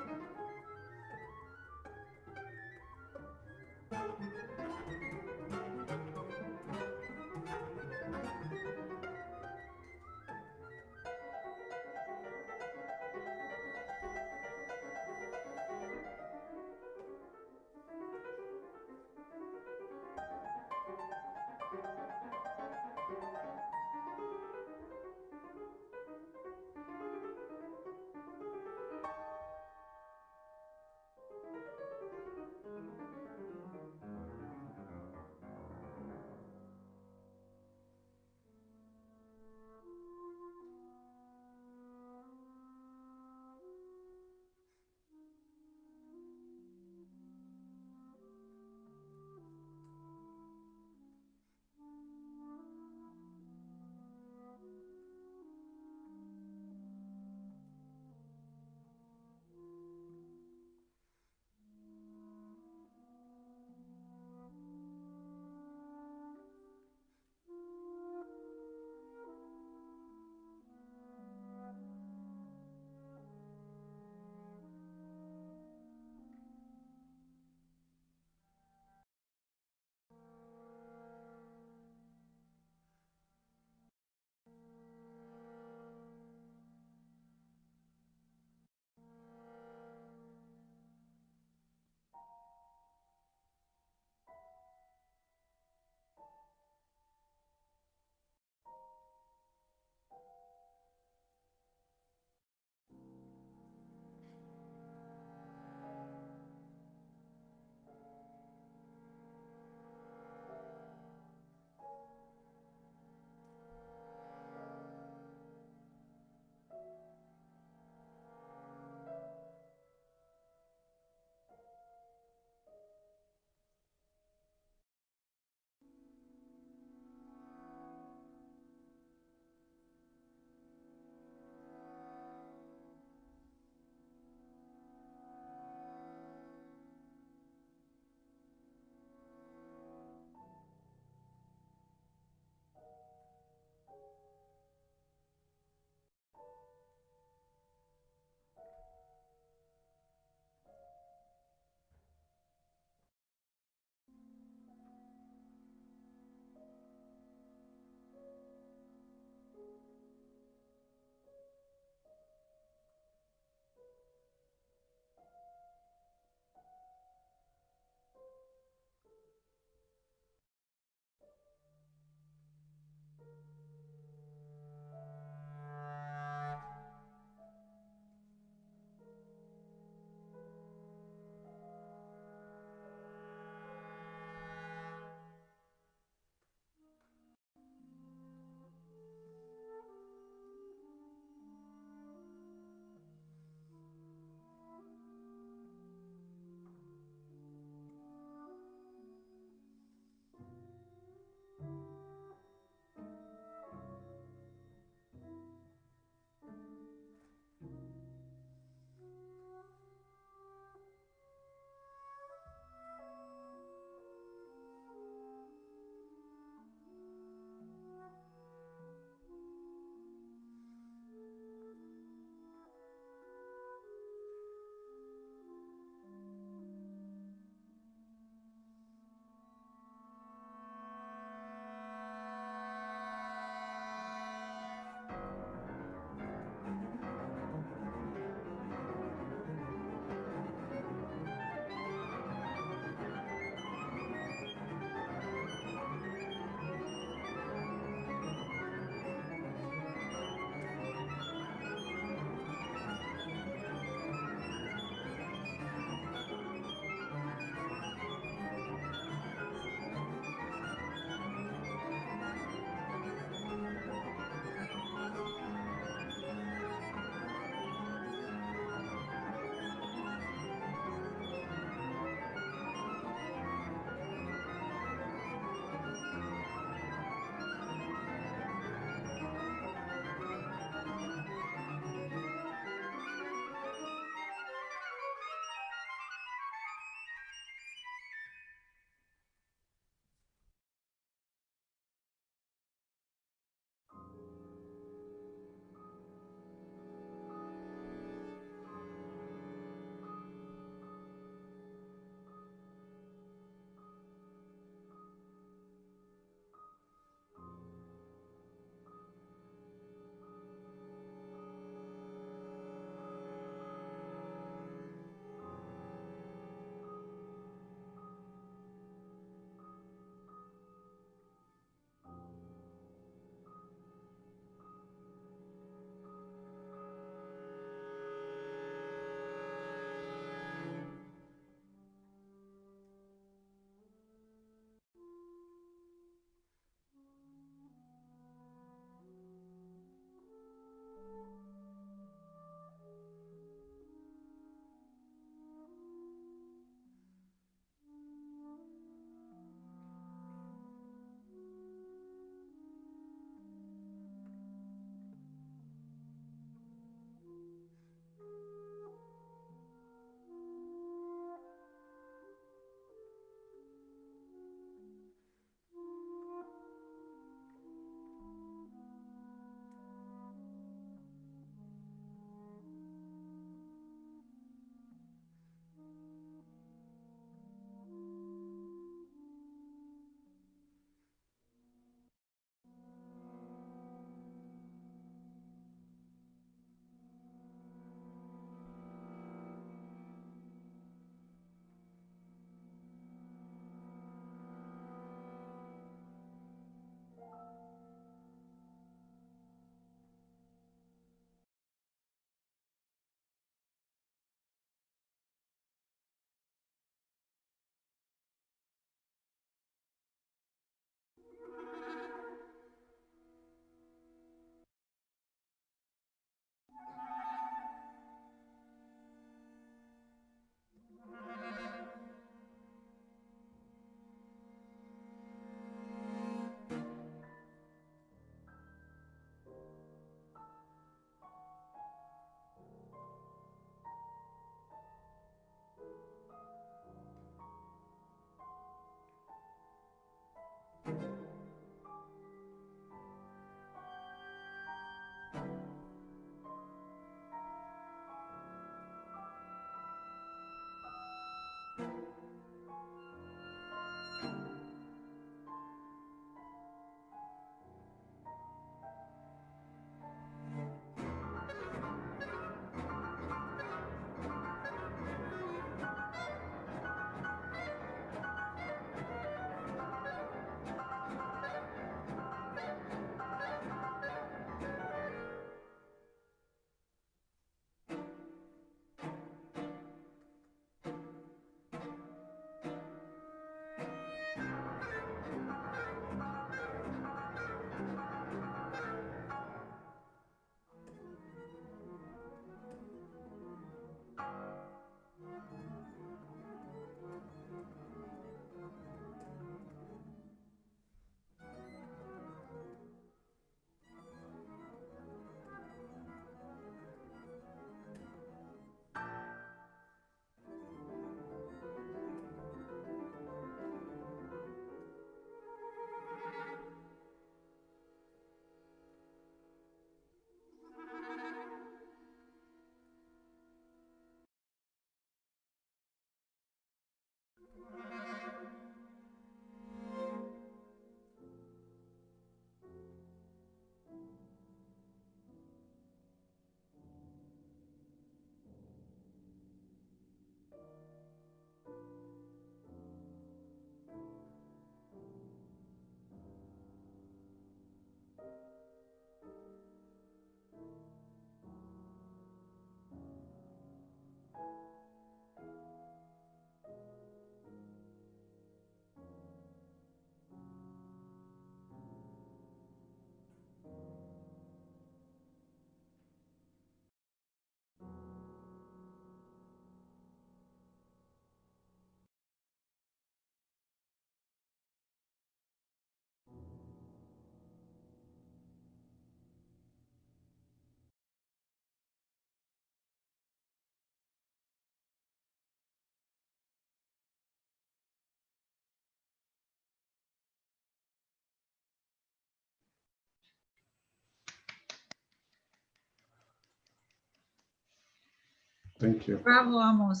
Thank you. Bravo, Amos.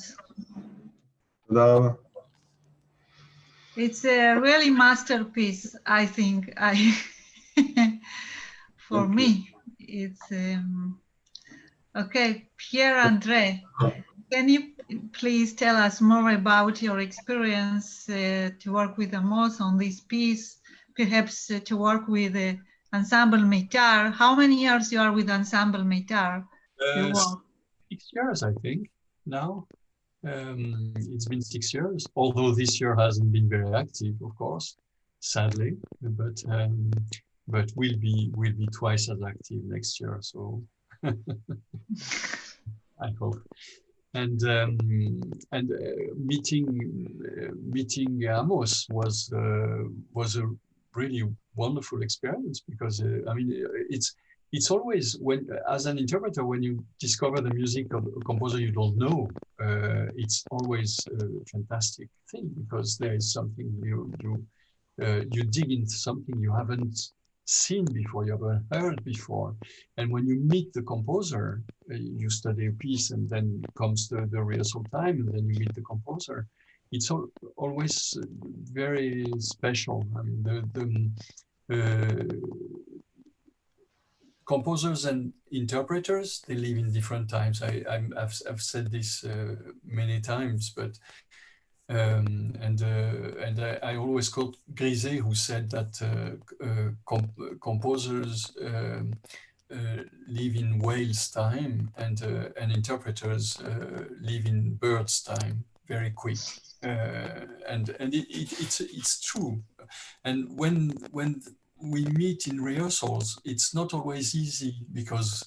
תודה רבה. It's a really masterpiece, I think. For Thank me, it's okay. Pierre-Andre, can you please tell us more about your experience to work with Amos on this piece, perhaps to work with Ensemble Meitar? How many years you are with Ensemble Meitar? 6 years, I think, now. It's been 6 years, although this year hasn't been very active, of course, sadly, but we'll be twice as active next year, so I hope. And meeting Amos was a really wonderful experience, because I mean, it's always, when as an interpreter, when you discover the music of a composer you don't know, it's always a fantastic thing, because there is something you dig into something you haven't seen before, you haven't heard before. And when you meet the composer, you study a piece, and then comes the rehearsal time, and then you meet the composer. It's always very special. I mean, composers and interpreters, they live in different times. I've said this many times, but I always quote Griset, who said that composers live in whales' time, and interpreters live in birds' time, very quick. And it's true. And when we meet in rehearsals, it's not always easy, because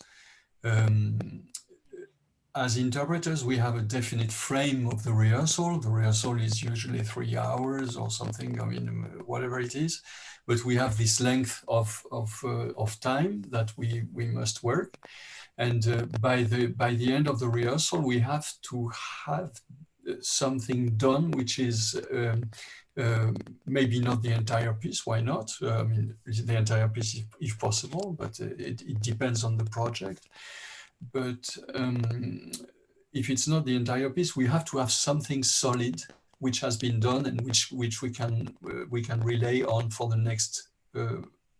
as interpreters, we have a definite frame of the rehearsal. The rehearsal is usually 3 hours or something, I mean, whatever it is. But we have this length of time that we must work. And by the end of the rehearsal, we have to have something done, which is maybe not the entire piece. Why not? I mean, the entire piece if possible, but it depends on the project. But if it's not the entire piece, we have to have something solid which has been done, and which we can relay on for the next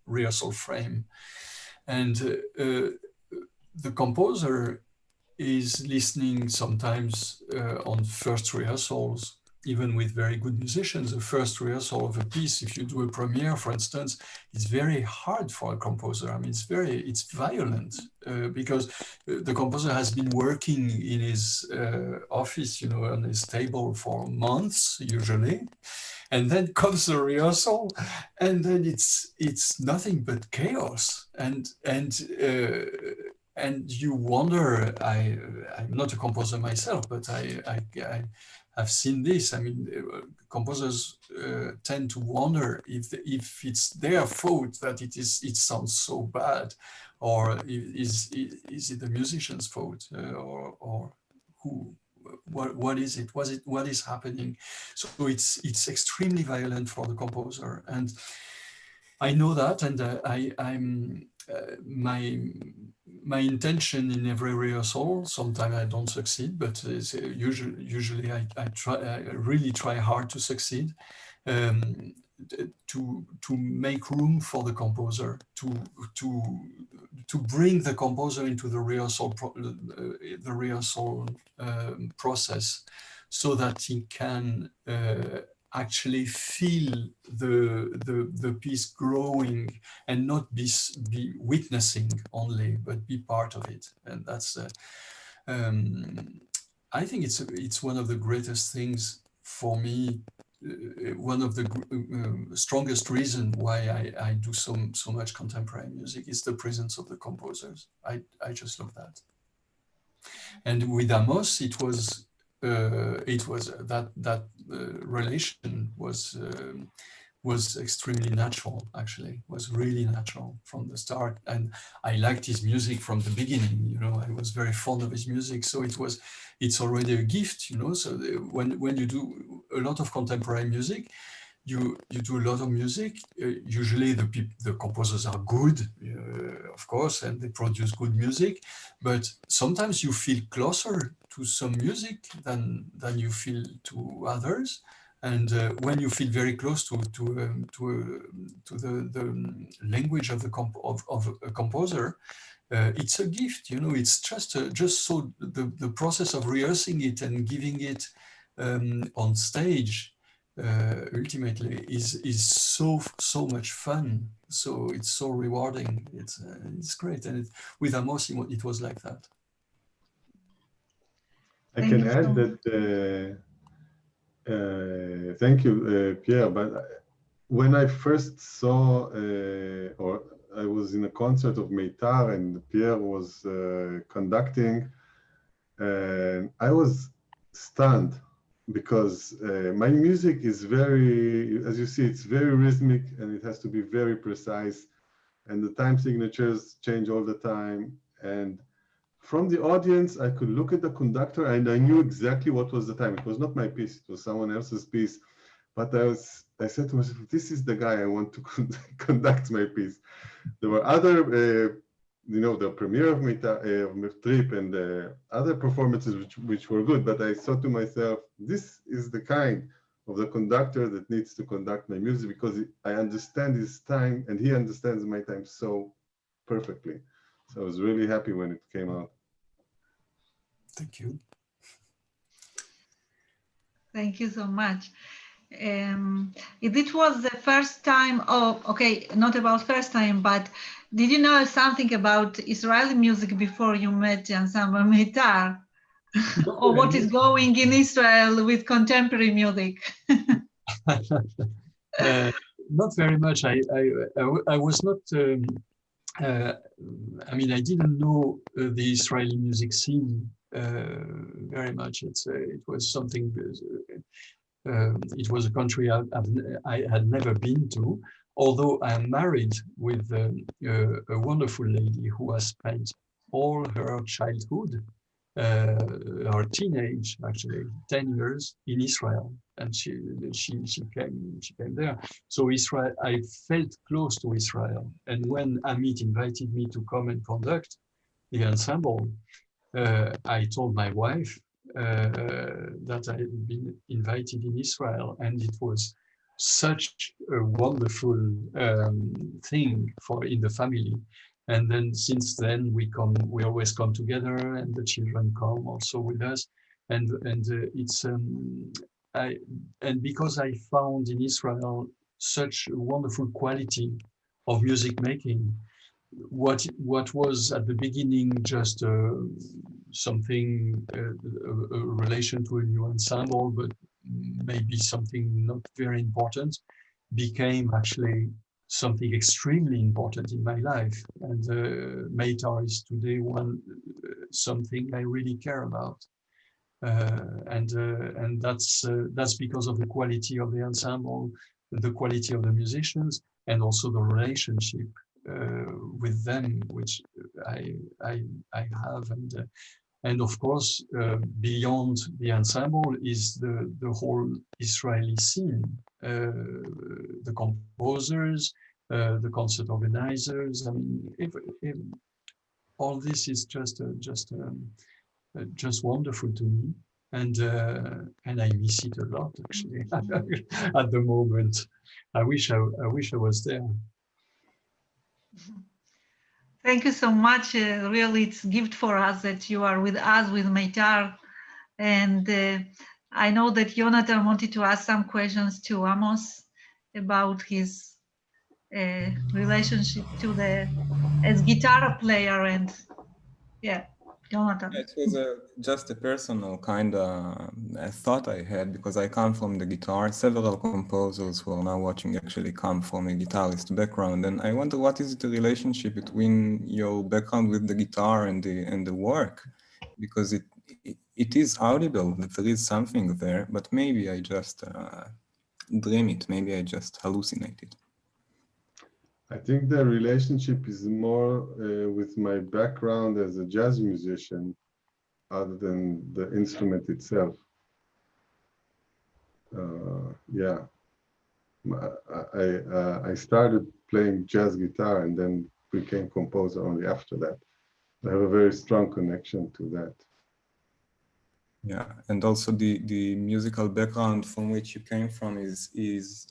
rehearsal frame. And the composer is listening sometimes on first rehearsals, even with very good musicians. The first rehearsal of a piece, if you do a premiere, for instance, it's very hard for a composer. I mean, it's violent, because the composer has been working in his office, on his table for months, usually. And then comes the rehearsal, and then it's nothing but chaos. And you wonder, I'm not a composer myself, but I've seen this. I mean, composers tend to wonder if it's their fault that it sounds so bad, or is it the musician's fault, or who? What is it? What is happening? So it's extremely violent for the composer, and I know that, and I'm my intention in every rehearsal. Sometimes I don't succeed, but usually I really try hard to succeed, to make room for the composer, to bring the composer into the rehearsal process, so that he can actually feel the piece growing, and not be witnessing only, but be part of it. And that's I think it's one of the greatest things for me. One of the strongest reasons why I do so much contemporary music is the presence of the composers. I just love that. And with Amos, it was that relation was extremely natural. Actually, was really natural from the start, and I liked his music from the beginning. I was very fond of his music, so it's already a gift. So when you do a lot of contemporary music, you do a lot of music. Usually the composers are good, of course, and they produce good music. But sometimes you feel closer to some music than you feel to others. And when you feel very close to the language of a composer, it's a gift, you know. It's just so the process of rehearsing it and giving it on stage ultimately is so much fun. So it's so rewarding. It's great, and with Amos it was like that. I can add that. Thank you, Pierre. But when I first saw, or I was in a concert of Meitar and Pierre was conducting, and I was stunned because my music is very, as you see, it's very rhythmic and it has to be very precise, and the time signatures change all the time. And from the audience, I could look at the conductor and I knew exactly what was the time. It was not my piece, it was someone else's piece. But I said to myself, this is the guy I want to conduct my piece. There were other, the premiere of Tripp and other performances which were good, but I thought to myself, this is the kind of the conductor that needs to conduct my music, because I understand his time and he understands my time so perfectly. So I was really happy when it came out. Thank you. Thank you so much. It was the first time, not about first time, but did you know something about Israeli music before you met the Ensemble Meitar? Or what is going in Israel with contemporary music? Not very much. I was not, I mean, I didn't know the Israeli music scene very much. It was something, it was a country I had never been to, although I'm married with a wonderful lady who has spent all her childhood, her teenage, actually, 10 years in Israel, and she came there. So Israel, I felt close to Israel. And when Amit invited me to come and conduct the ensemble, I told my wife that I had been invited in Israel, and it was such a wonderful thing in the family. And then since then we always come together, and the children come also with us. And it's and because I found in Israel such a wonderful quality of music making, what was at the beginning just something, a relation to a new ensemble, but maybe something not very important, became actually something extremely important in my life. And Meitar is today something I really care about. And that's because of the quality of the ensemble, the quality of the musicians, and also the relationship with them, which I have. And of course, beyond the ensemble is the whole Israeli scene, the composers, the concert organizers. I mean, all this is just wonderful to me, and I miss it a lot, actually. At the moment, I wish I was there. Thank you so much. Really, it's a gift for us that you are with us, with Meitar. And I know that Yonatan wanted to ask some questions to Amos about his relationship as guitar player. And yeah, Yonatan. It was just a personal kind of thought I had, because I come from the guitar. Several composers who are now watching actually come from a guitarist background, and I wonder what is the relationship between your background with the guitar and the work, because it is audible that there is something there, but maybe I just dream it, maybe I just hallucinate it. I think the relationship is more with my background as a jazz musician, other than the instrument itself. Yeah, I started playing jazz guitar and then became composer only after that. I have a very strong connection to that. Yeah, and also the musical background from which you came from is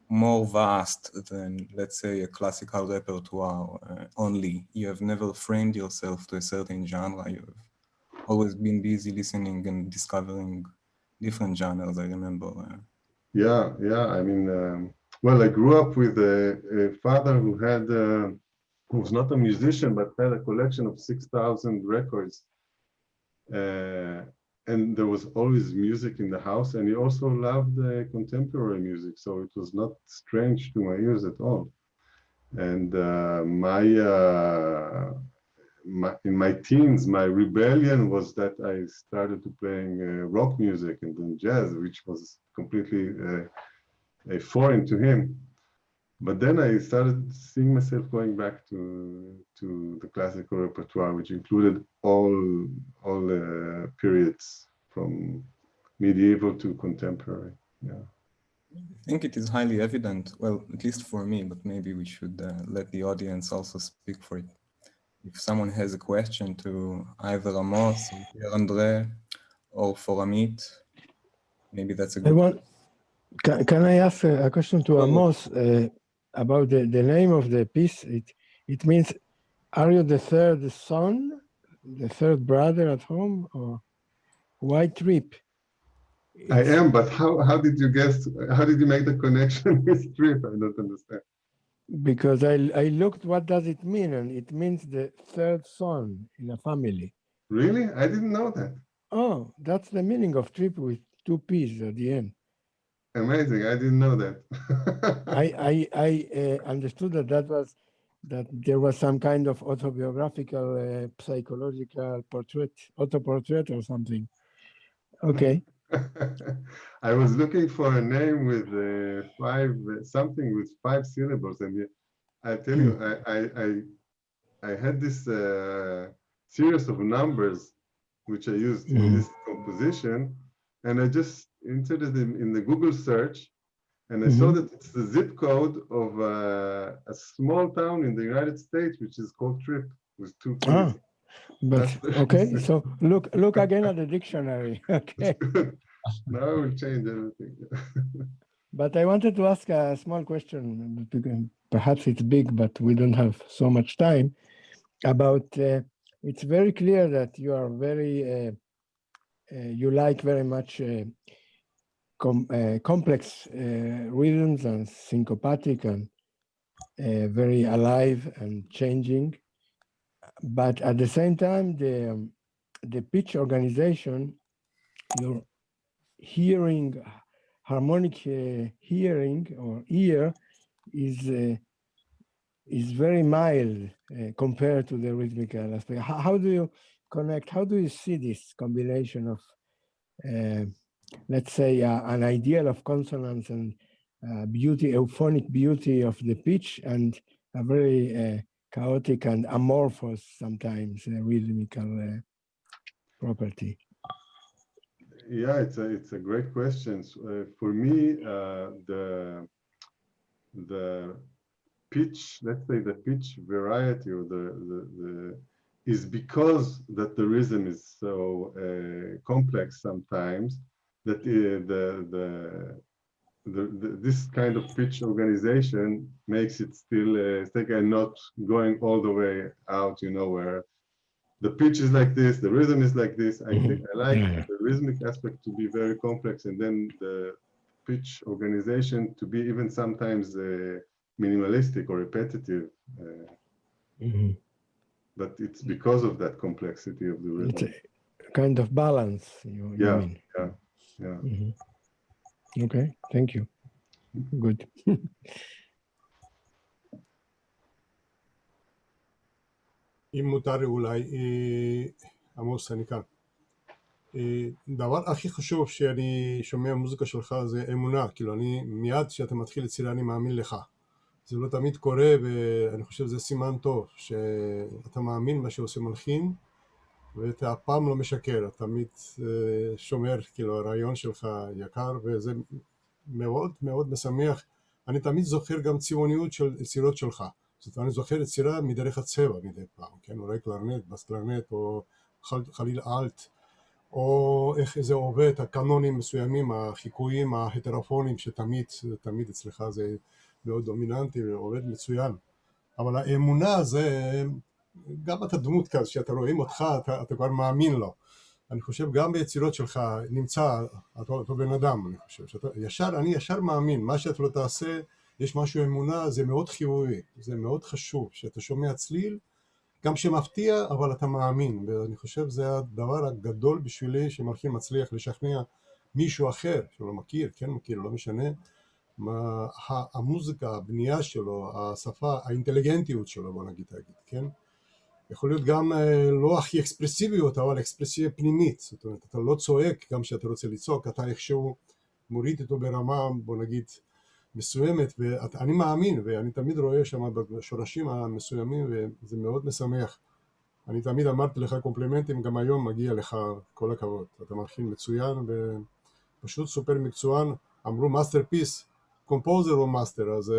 more vast than, let's say, a classical repertoire only. You have never framed yourself to a certain genre. You've always been busy listening and discovering different genres, I remember. Yeah, I mean, well, I grew up with a father who was not a musician, but had a collection of 6,000 records. And there was always music in the house, and he also loved contemporary music, so it was not strange to my ears at all. And in my teens, my rebellion was that I started to playing rock music and then jazz, which was completely foreign to him. But then I started seeing myself going back to the classical repertoire, which included all periods from medieval to contemporary. Yeah. I think it is highly evident, well, at least for me, but maybe we should let the audience also speak for it. If someone has a question to either Amos or Pierre-Andre or for Amit, maybe that's a good Can I ask a question to Amos about the name of the piece? It means, are you the third son, the third brother at home, or why Tripp? I am, but how did you guess? How did you make the connection with Tripp? I don't understand. Because I looked, what does it mean? And it means the third son in a family. Really? I didn't know that. Oh, that's the meaning of Tripp with two P's at the end. Amazing! I didn't know that. I understood that there was some kind of autobiographical, psychological autoportrait or something. Okay. I was looking for a name with something with 5 syllables, and I tell you, I had this series of numbers which I used in this composition, and I just entered it in the Google search, and I saw that it's the zip code of a small town in the United States, which is called Tripp, with 2 P's. But okay, so look again at the dictionary. Okay. Now I will change everything. But I wanted to ask a small question, perhaps it's big, but we don't have so much time, about, it's very clear that you are very, you like very much complex rhythms and syncopatic and very alive and changing. But at the same time, the pitch organization, your hearing, harmonic hearing or ear is very mild compared to the rhythmical aspect. How do you connect? How do you see this combination of, let's say, an ideal of consonance and beauty, euphonic beauty of the pitch, and a very chaotic and amorphous, sometimes rhythmical property? Yeah, it's a great question. For me, the pitch, let's say the pitch variety, or the is because that the rhythm is so complex sometimes that this kind of pitch organization makes it still not going all the way out, where the pitch is like this, the rhythm is like this. I think I like the rhythmic aspect to be very complex, and then the pitch organization to be even sometimes minimalistic or repetitive. But it's because of that complexity of the rhythm. It's a kind of balance, you mean? Yeah. Okay, thank you. Good. אם מותר לי אולי, עמוס, אני כאן. דבר הכי חשוב שאני שומע מוזיקה שלך זה אמונה, כאילו אני מיד כשאתה מתחיל יצירה אני מאמין לך. זה לא תמיד קורה, ואני חושב שזה סימן טוב, שאתה מאמין מה שעושה מלחין, ואתה אף פעם לא משקר, אתה תמיד שומר, כאילו הרעיון שלך יקר, וזה מאוד מאוד משמח. אני תמיד זוכר גם צבעוניות של יצירות שלך. זאת אומרת, אני זוכר יצירה מדרך הצבע מדי פעם, כן? אולי קלרנט, בס קלרנט, או חליל אלט, או איך זה עובד, הקנונים מסוימים, החיקויים ההטרופונים, שתמיד אצלך זה מאוד דומיננטי ועובד מצוין. אבל האמונה זה, גם את הדמות כזה, שאתה רואים אותך, אתה כבר מאמין לו. אני חושב גם ביצירות שלך נמצא אותו בן אדם, אני חושב. אני ישר מאמין, מה שאתה לא תעשה, יש משהו אמונה, זה מאוד חיובי, זה מאוד חשוב, שאתה שומע צליל, גם שמפתיע, אבל אתה מאמין, ואני חושב זה הדבר הגדול בשבילי, שמלחין מצליח לשכנע מישהו אחר, שלא מכיר, כן מכיר, לא משנה, מה המוזיקה, הבנייה שלו, השפה, האינטליגנטיות שלו, בוא נגיד, כן? יכול להיות גם לא הכי אקספרסיביות, אבל אקספרסיה פנימית, זאת אומרת, אתה לא צועק גם שאתה רוצה לצעוק, אתה איכשהו מוריד אותו ברמה, בוא נגיד, מסוימת, ואני מאמין, ואני תמיד רואה שם בשורשים המסוימים, וזה מאוד משמח. אני תמיד אמרתי לך קומפלימנטים, גם היום מגיע לך כל הכבוד. אתה מלחין מצוין, ופשוט סופר מקצוען, אמרו מאסטרפיס, קומפוזר או מאסטר, אז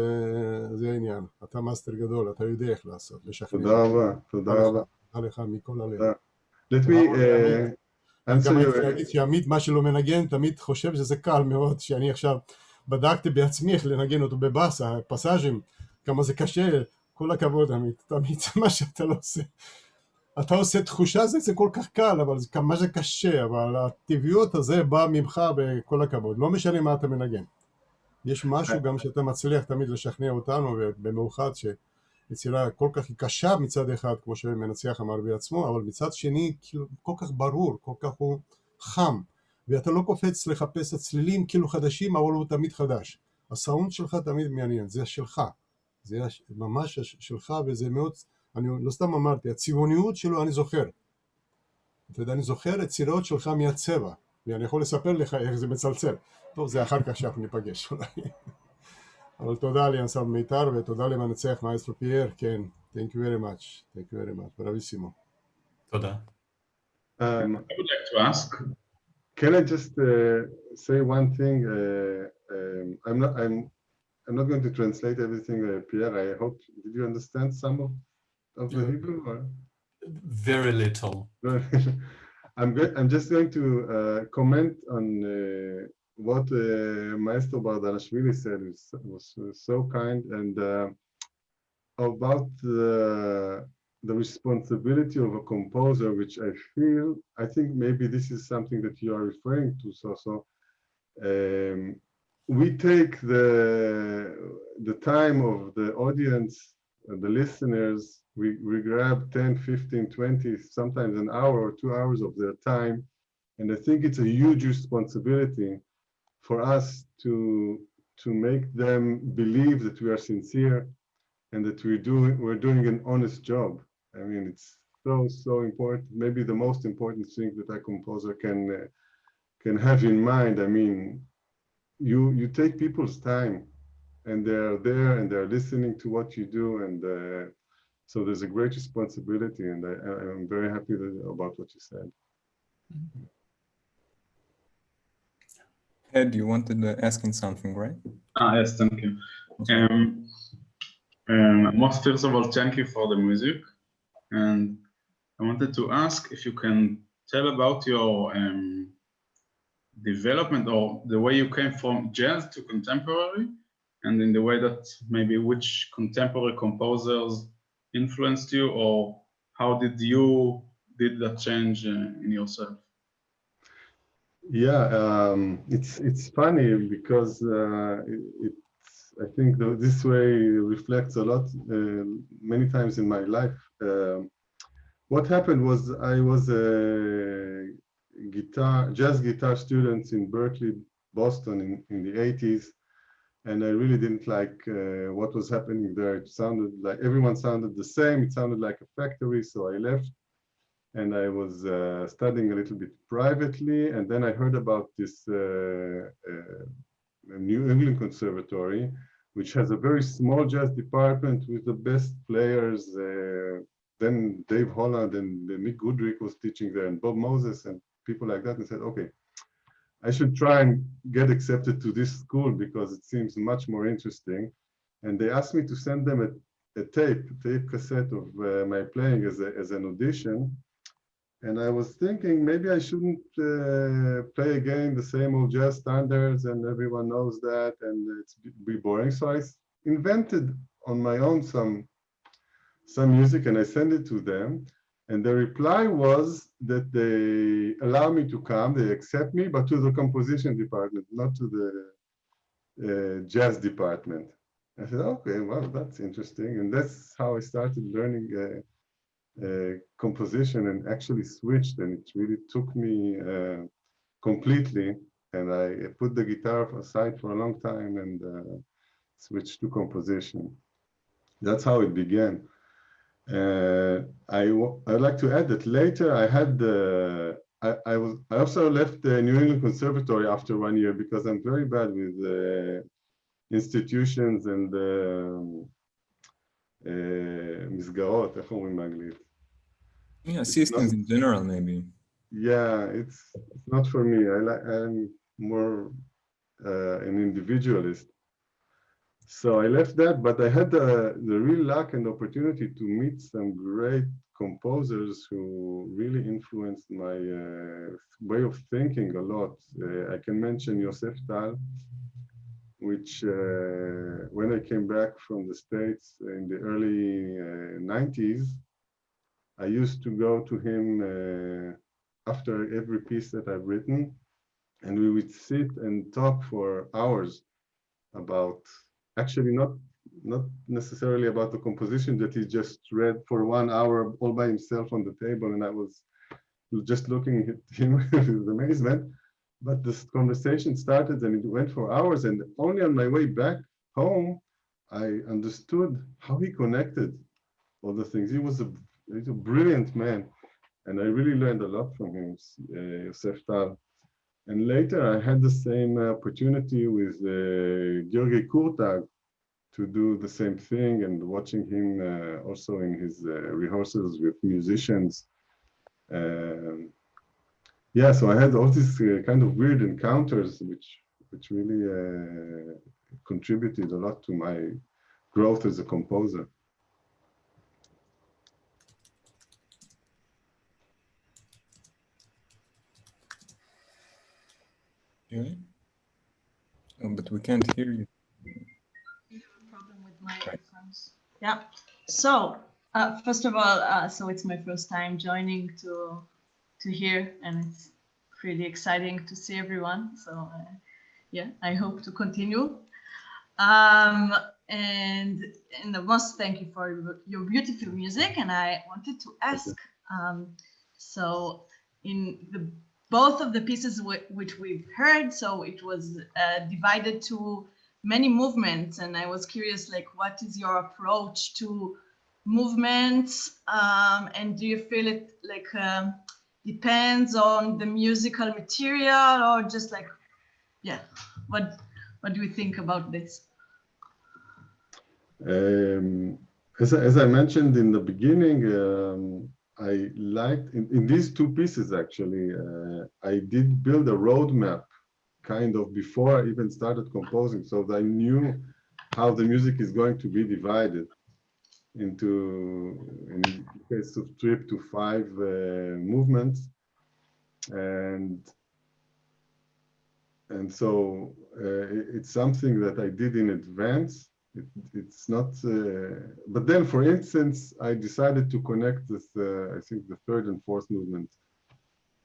זה העניין. אתה מאסטר גדול, אתה יודע איך לעשות, לשכנע. תודה רבה, תודה רבה. תודה לך מכל הלב. Let me answer גם you. הייתי להגיד שעמית, מה שלא מנגן, תמיד חושב שזה קל מאוד, שאני עכשיו בדקתי בעצמי איך לנגן אותו בבאסה, פסאז'ים, כמה זה קשה, כל הכבוד עמית, תמיד מה שאתה לא עושה. אתה עושה תחושה זה כל כך קל, אבל כמה זה קשה, אבל הטבעיות הזה בא ממך בכל הכבוד, לא משנה מה אתה מנגן. יש משהו גם שאתה מצליח תמיד לשכנע אותנו, ובמיוחד שיצירה כל כך קשה מצד אחד, כמו שמנצח אמר בעצמו, אבל מצד שני כאילו כל כך ברור, כל כך הוא חם, ואתה לא קופץ לחפש הצלילים כאילו חדשים, אבל הוא תמיד חדש. הסאונד שלך תמיד מעניין, זה שלך, זה ממש שלך, וזה מאוד, אני לא סתם אמרתי, הצבעוניות שלו אני זוכר. אתה יודע, אני זוכר את צירות שלך מהצבע, ואני יכול לספר לך איך זה מצלצל. טוב, זה אחר כך שאנחנו ניפגש אולי. אבל תודה לאנסמבל מיתר, ותודה למנצח מאסטרו פייר, כן, thank you very much, bravissimo. תודה. I would like to ask. Can I just say one thing? I'm not going to translate everything, Pierre. I hope, did you understand some of the Hebrew? Or? Very little. I'm just going to comment on what Maestro Ajiashvili said. It was so kind, and about the responsibility of a composer, which I think maybe this is something that you are referring to. So we take the time of the audience, the listeners, we grab 10, 15, 20, sometimes an hour or 2 hours of their time. And I think it's a huge responsibility for us to make them believe that we are sincere and that we're doing an honest job. I mean, it's so important. Maybe the most important thing that a composer can have in mind. I mean, you take people's time, and they're there and they're listening to what you do, and so there's a great responsibility, and I'm very happy about what you said. Ed, you wanted to ask him something, right? Yes, thank you. First of all, thank you for the music, and I wanted to ask if you can tell about your development or the way you came from jazz to contemporary, and in the way that maybe which contemporary composers influenced you, or how did that change in yourself? Yeah, it's funny because I think this way reflects a lot many times in my life. What happened was I was a jazz guitar student in Berkeley, Boston in the 80s, and I really didn't like what was happening there. It sounded like everyone sounded the same. It sounded like a factory, so I left. And I was studying a little bit privately, and then I heard about this New England Conservatory, which has a very small jazz department with the best players. Then Dave Holland and Mick Goodrick was teaching there, and Bob Moses and people like that, and said, okay, I should try and get accepted to this school because it seems much more interesting. And they asked me to send them a tape cassette of my playing as an audition. And I was thinking maybe I shouldn't play again the same old jazz standards, and everyone knows that, and it's be boring. So I invented on my own some music, and I sent it to them. And the reply was that they allow me to come, they accept me, but to the composition department, not to the jazz department. I said, okay, well, that's interesting. And that's how I started learning composition and actually switched. And it really took me completely. And I put the guitar aside for a long time and switched to composition. That's how it began. I'd like to add that later I had I also left the New England Conservatory after 1 year because I'm very bad with institutions and מסגרות, איך אומרים באנגלית? Yeah, systems in general, maybe. Yeah, it's not for me. I'm more an individualist. So I left that, but I had the real luck and opportunity to meet some great composers who really influenced my way of thinking a lot. I can mention Yosef Tal, which when I came back from the States in the early 90s, I used to go to him after every piece that I've written, and we would sit and talk for hours about, actually not necessarily about the composition that he just read for 1 hour all by himself on the table, and I was just looking at him with amazement. But this conversation started and it went for hours, and only on my way back home, I understood how he connected all the things. He's a brilliant man, and I really learned a lot from him, Yosef Tal. And later I had the same opportunity with Georgi Kurtag to do the same thing, and watching him also in his rehearsals with musicians. Yeah, so I had all these kind of weird encounters, which really contributed a lot to my growth as a composer. Really? Oh, but we can't hear you. You have a problem with my headphones. Yeah. So first of all, so it's my first time joining to here, and it's pretty exciting to see everyone. So yeah, I hope to continue. And the most thank you for your beautiful music. And I wanted to ask, so in both of the pieces which we've heard, so it was divided to many movements, and I was curious, like, what is your approach to movements, and do you feel it like depends on the musical material, or just like, yeah, what do you think about this? As I mentioned in the beginning, I liked in these two pieces actually. I did build a roadmap kind of before I even started composing, so that I knew how the music is going to be divided into, in the case of Tripp, to 5 movements, and so it's something that I did in advance. It's not, but then, for instance, I decided to connect this, I think the 3rd and 4th movement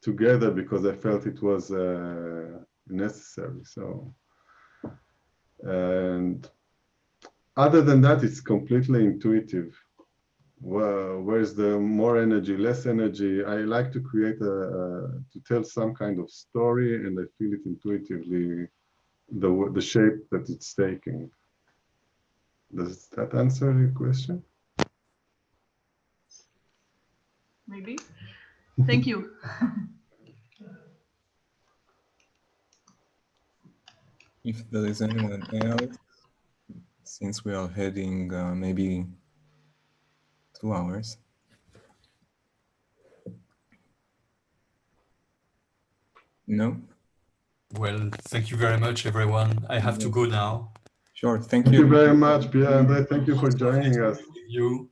together because I felt it was necessary. So, and other than that, it's completely intuitive. Well, where's the more energy, less energy? I like to create to tell some kind of story, and I feel it intuitively, the shape that it's taking. Does that answer your question? Maybe. Thank you. If there is anyone else, since we are heading maybe 2 hours. No? Well, thank you very much, everyone. I have to go now. Sure, Thank you very much, Pierre-Andre. Thank you for joining us. You.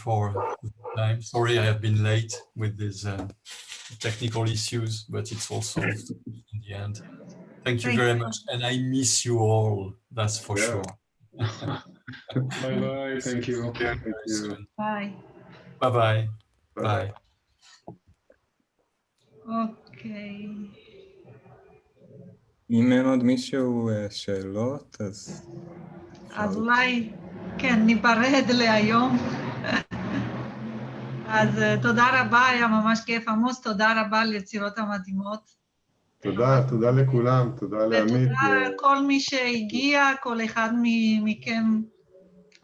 for the time. Sorry I have been late with these technical issues, but it's all solved in the end. Thank you very much, and I miss you all, that's for sure. Bye-bye, thank you. Thank you. ביי. Bye-bye. Bye. Bye. אוקיי. אם אין עוד מישהו שאלות, אז... אז אולי, כן, ניפרד להיום. אז תודה רבה, היה ממש כיף. עמוס, תודה רבה ליצירות המדהימות. תודה לכולם, תודה לעמית. ותודה לכל מי שהגיע, כל אחד מכם,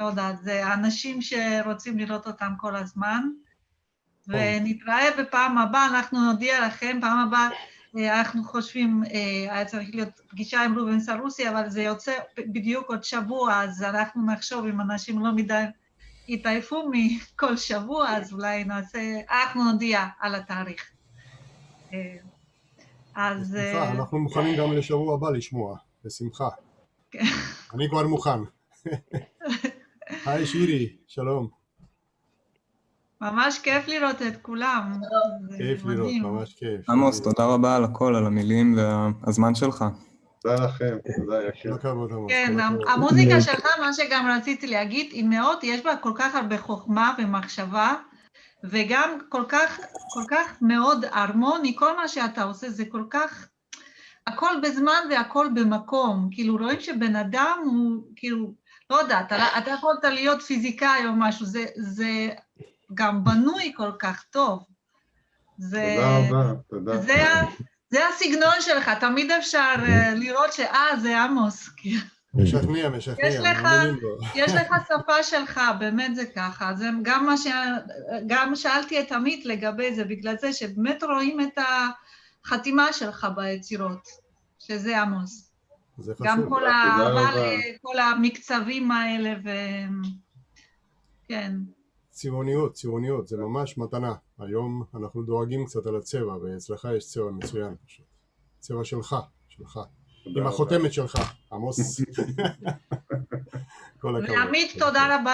לא יודעת, זה אנשים שרוצים לראות אותם כל הזמן. ונתראה בפעם הבאה, אנחנו נודיע לכם, פעם הבאה אנחנו חושבים, היה צריך להיות פגישה עם רובן סרוסי, אבל זה יוצא בדיוק עוד שבוע, אז אנחנו נחשוב אם אנשים לא מדי יתעייפו מכל שבוע, אז אולי נעשה, אנחנו נודיע על התאריך. אז... בשמחה, אנחנו מוכנים גם לשבוע הבא לשמוע, בשמחה. אני כבר מוכן. היי שירי, שלום. ממש כיף לראות את כולם. כיף לראות, ממש כיף. עמוס, תודה רבה על הכל, על המילים והזמן שלך. תודה לכם, תודה, היה כיף. כל הכבוד, עמוס. כן, המוזיקה שלך, מה שגם רציתי להגיד, היא מאוד, יש בה כל כך הרבה חוכמה ומחשבה, וגם כל כך מאוד הרמוני, כל מה שאתה עושה זה כל כך, הכל בזמן והכל במקום, כאילו רואים שבן אדם הוא, כאילו, לא יודעת, אתה יכולת להיות פיזיקאי או משהו, זה גם בנוי כל כך טוב. תודה רבה, תודה. זה הסגנון שלך, תמיד אפשר לראות זה עמוס. משכנע, יש לך שפה שלך, באמת זה ככה. זה גם שאלתי את עמית לגבי זה, בגלל זה שבאמת רואים את החתימה שלך ביצירות, שזה עמוס. זה חשוב. גם כל המקצבים האלה, כן. ציוניות, זה ממש מתנה. היום אנחנו דואגים קצת על הצבע, ואצלך יש צבע מצוין פשוט. צבע שלך. עם החותמת שלך, עמוס. כל הכבוד. ועמית, תודה רבה.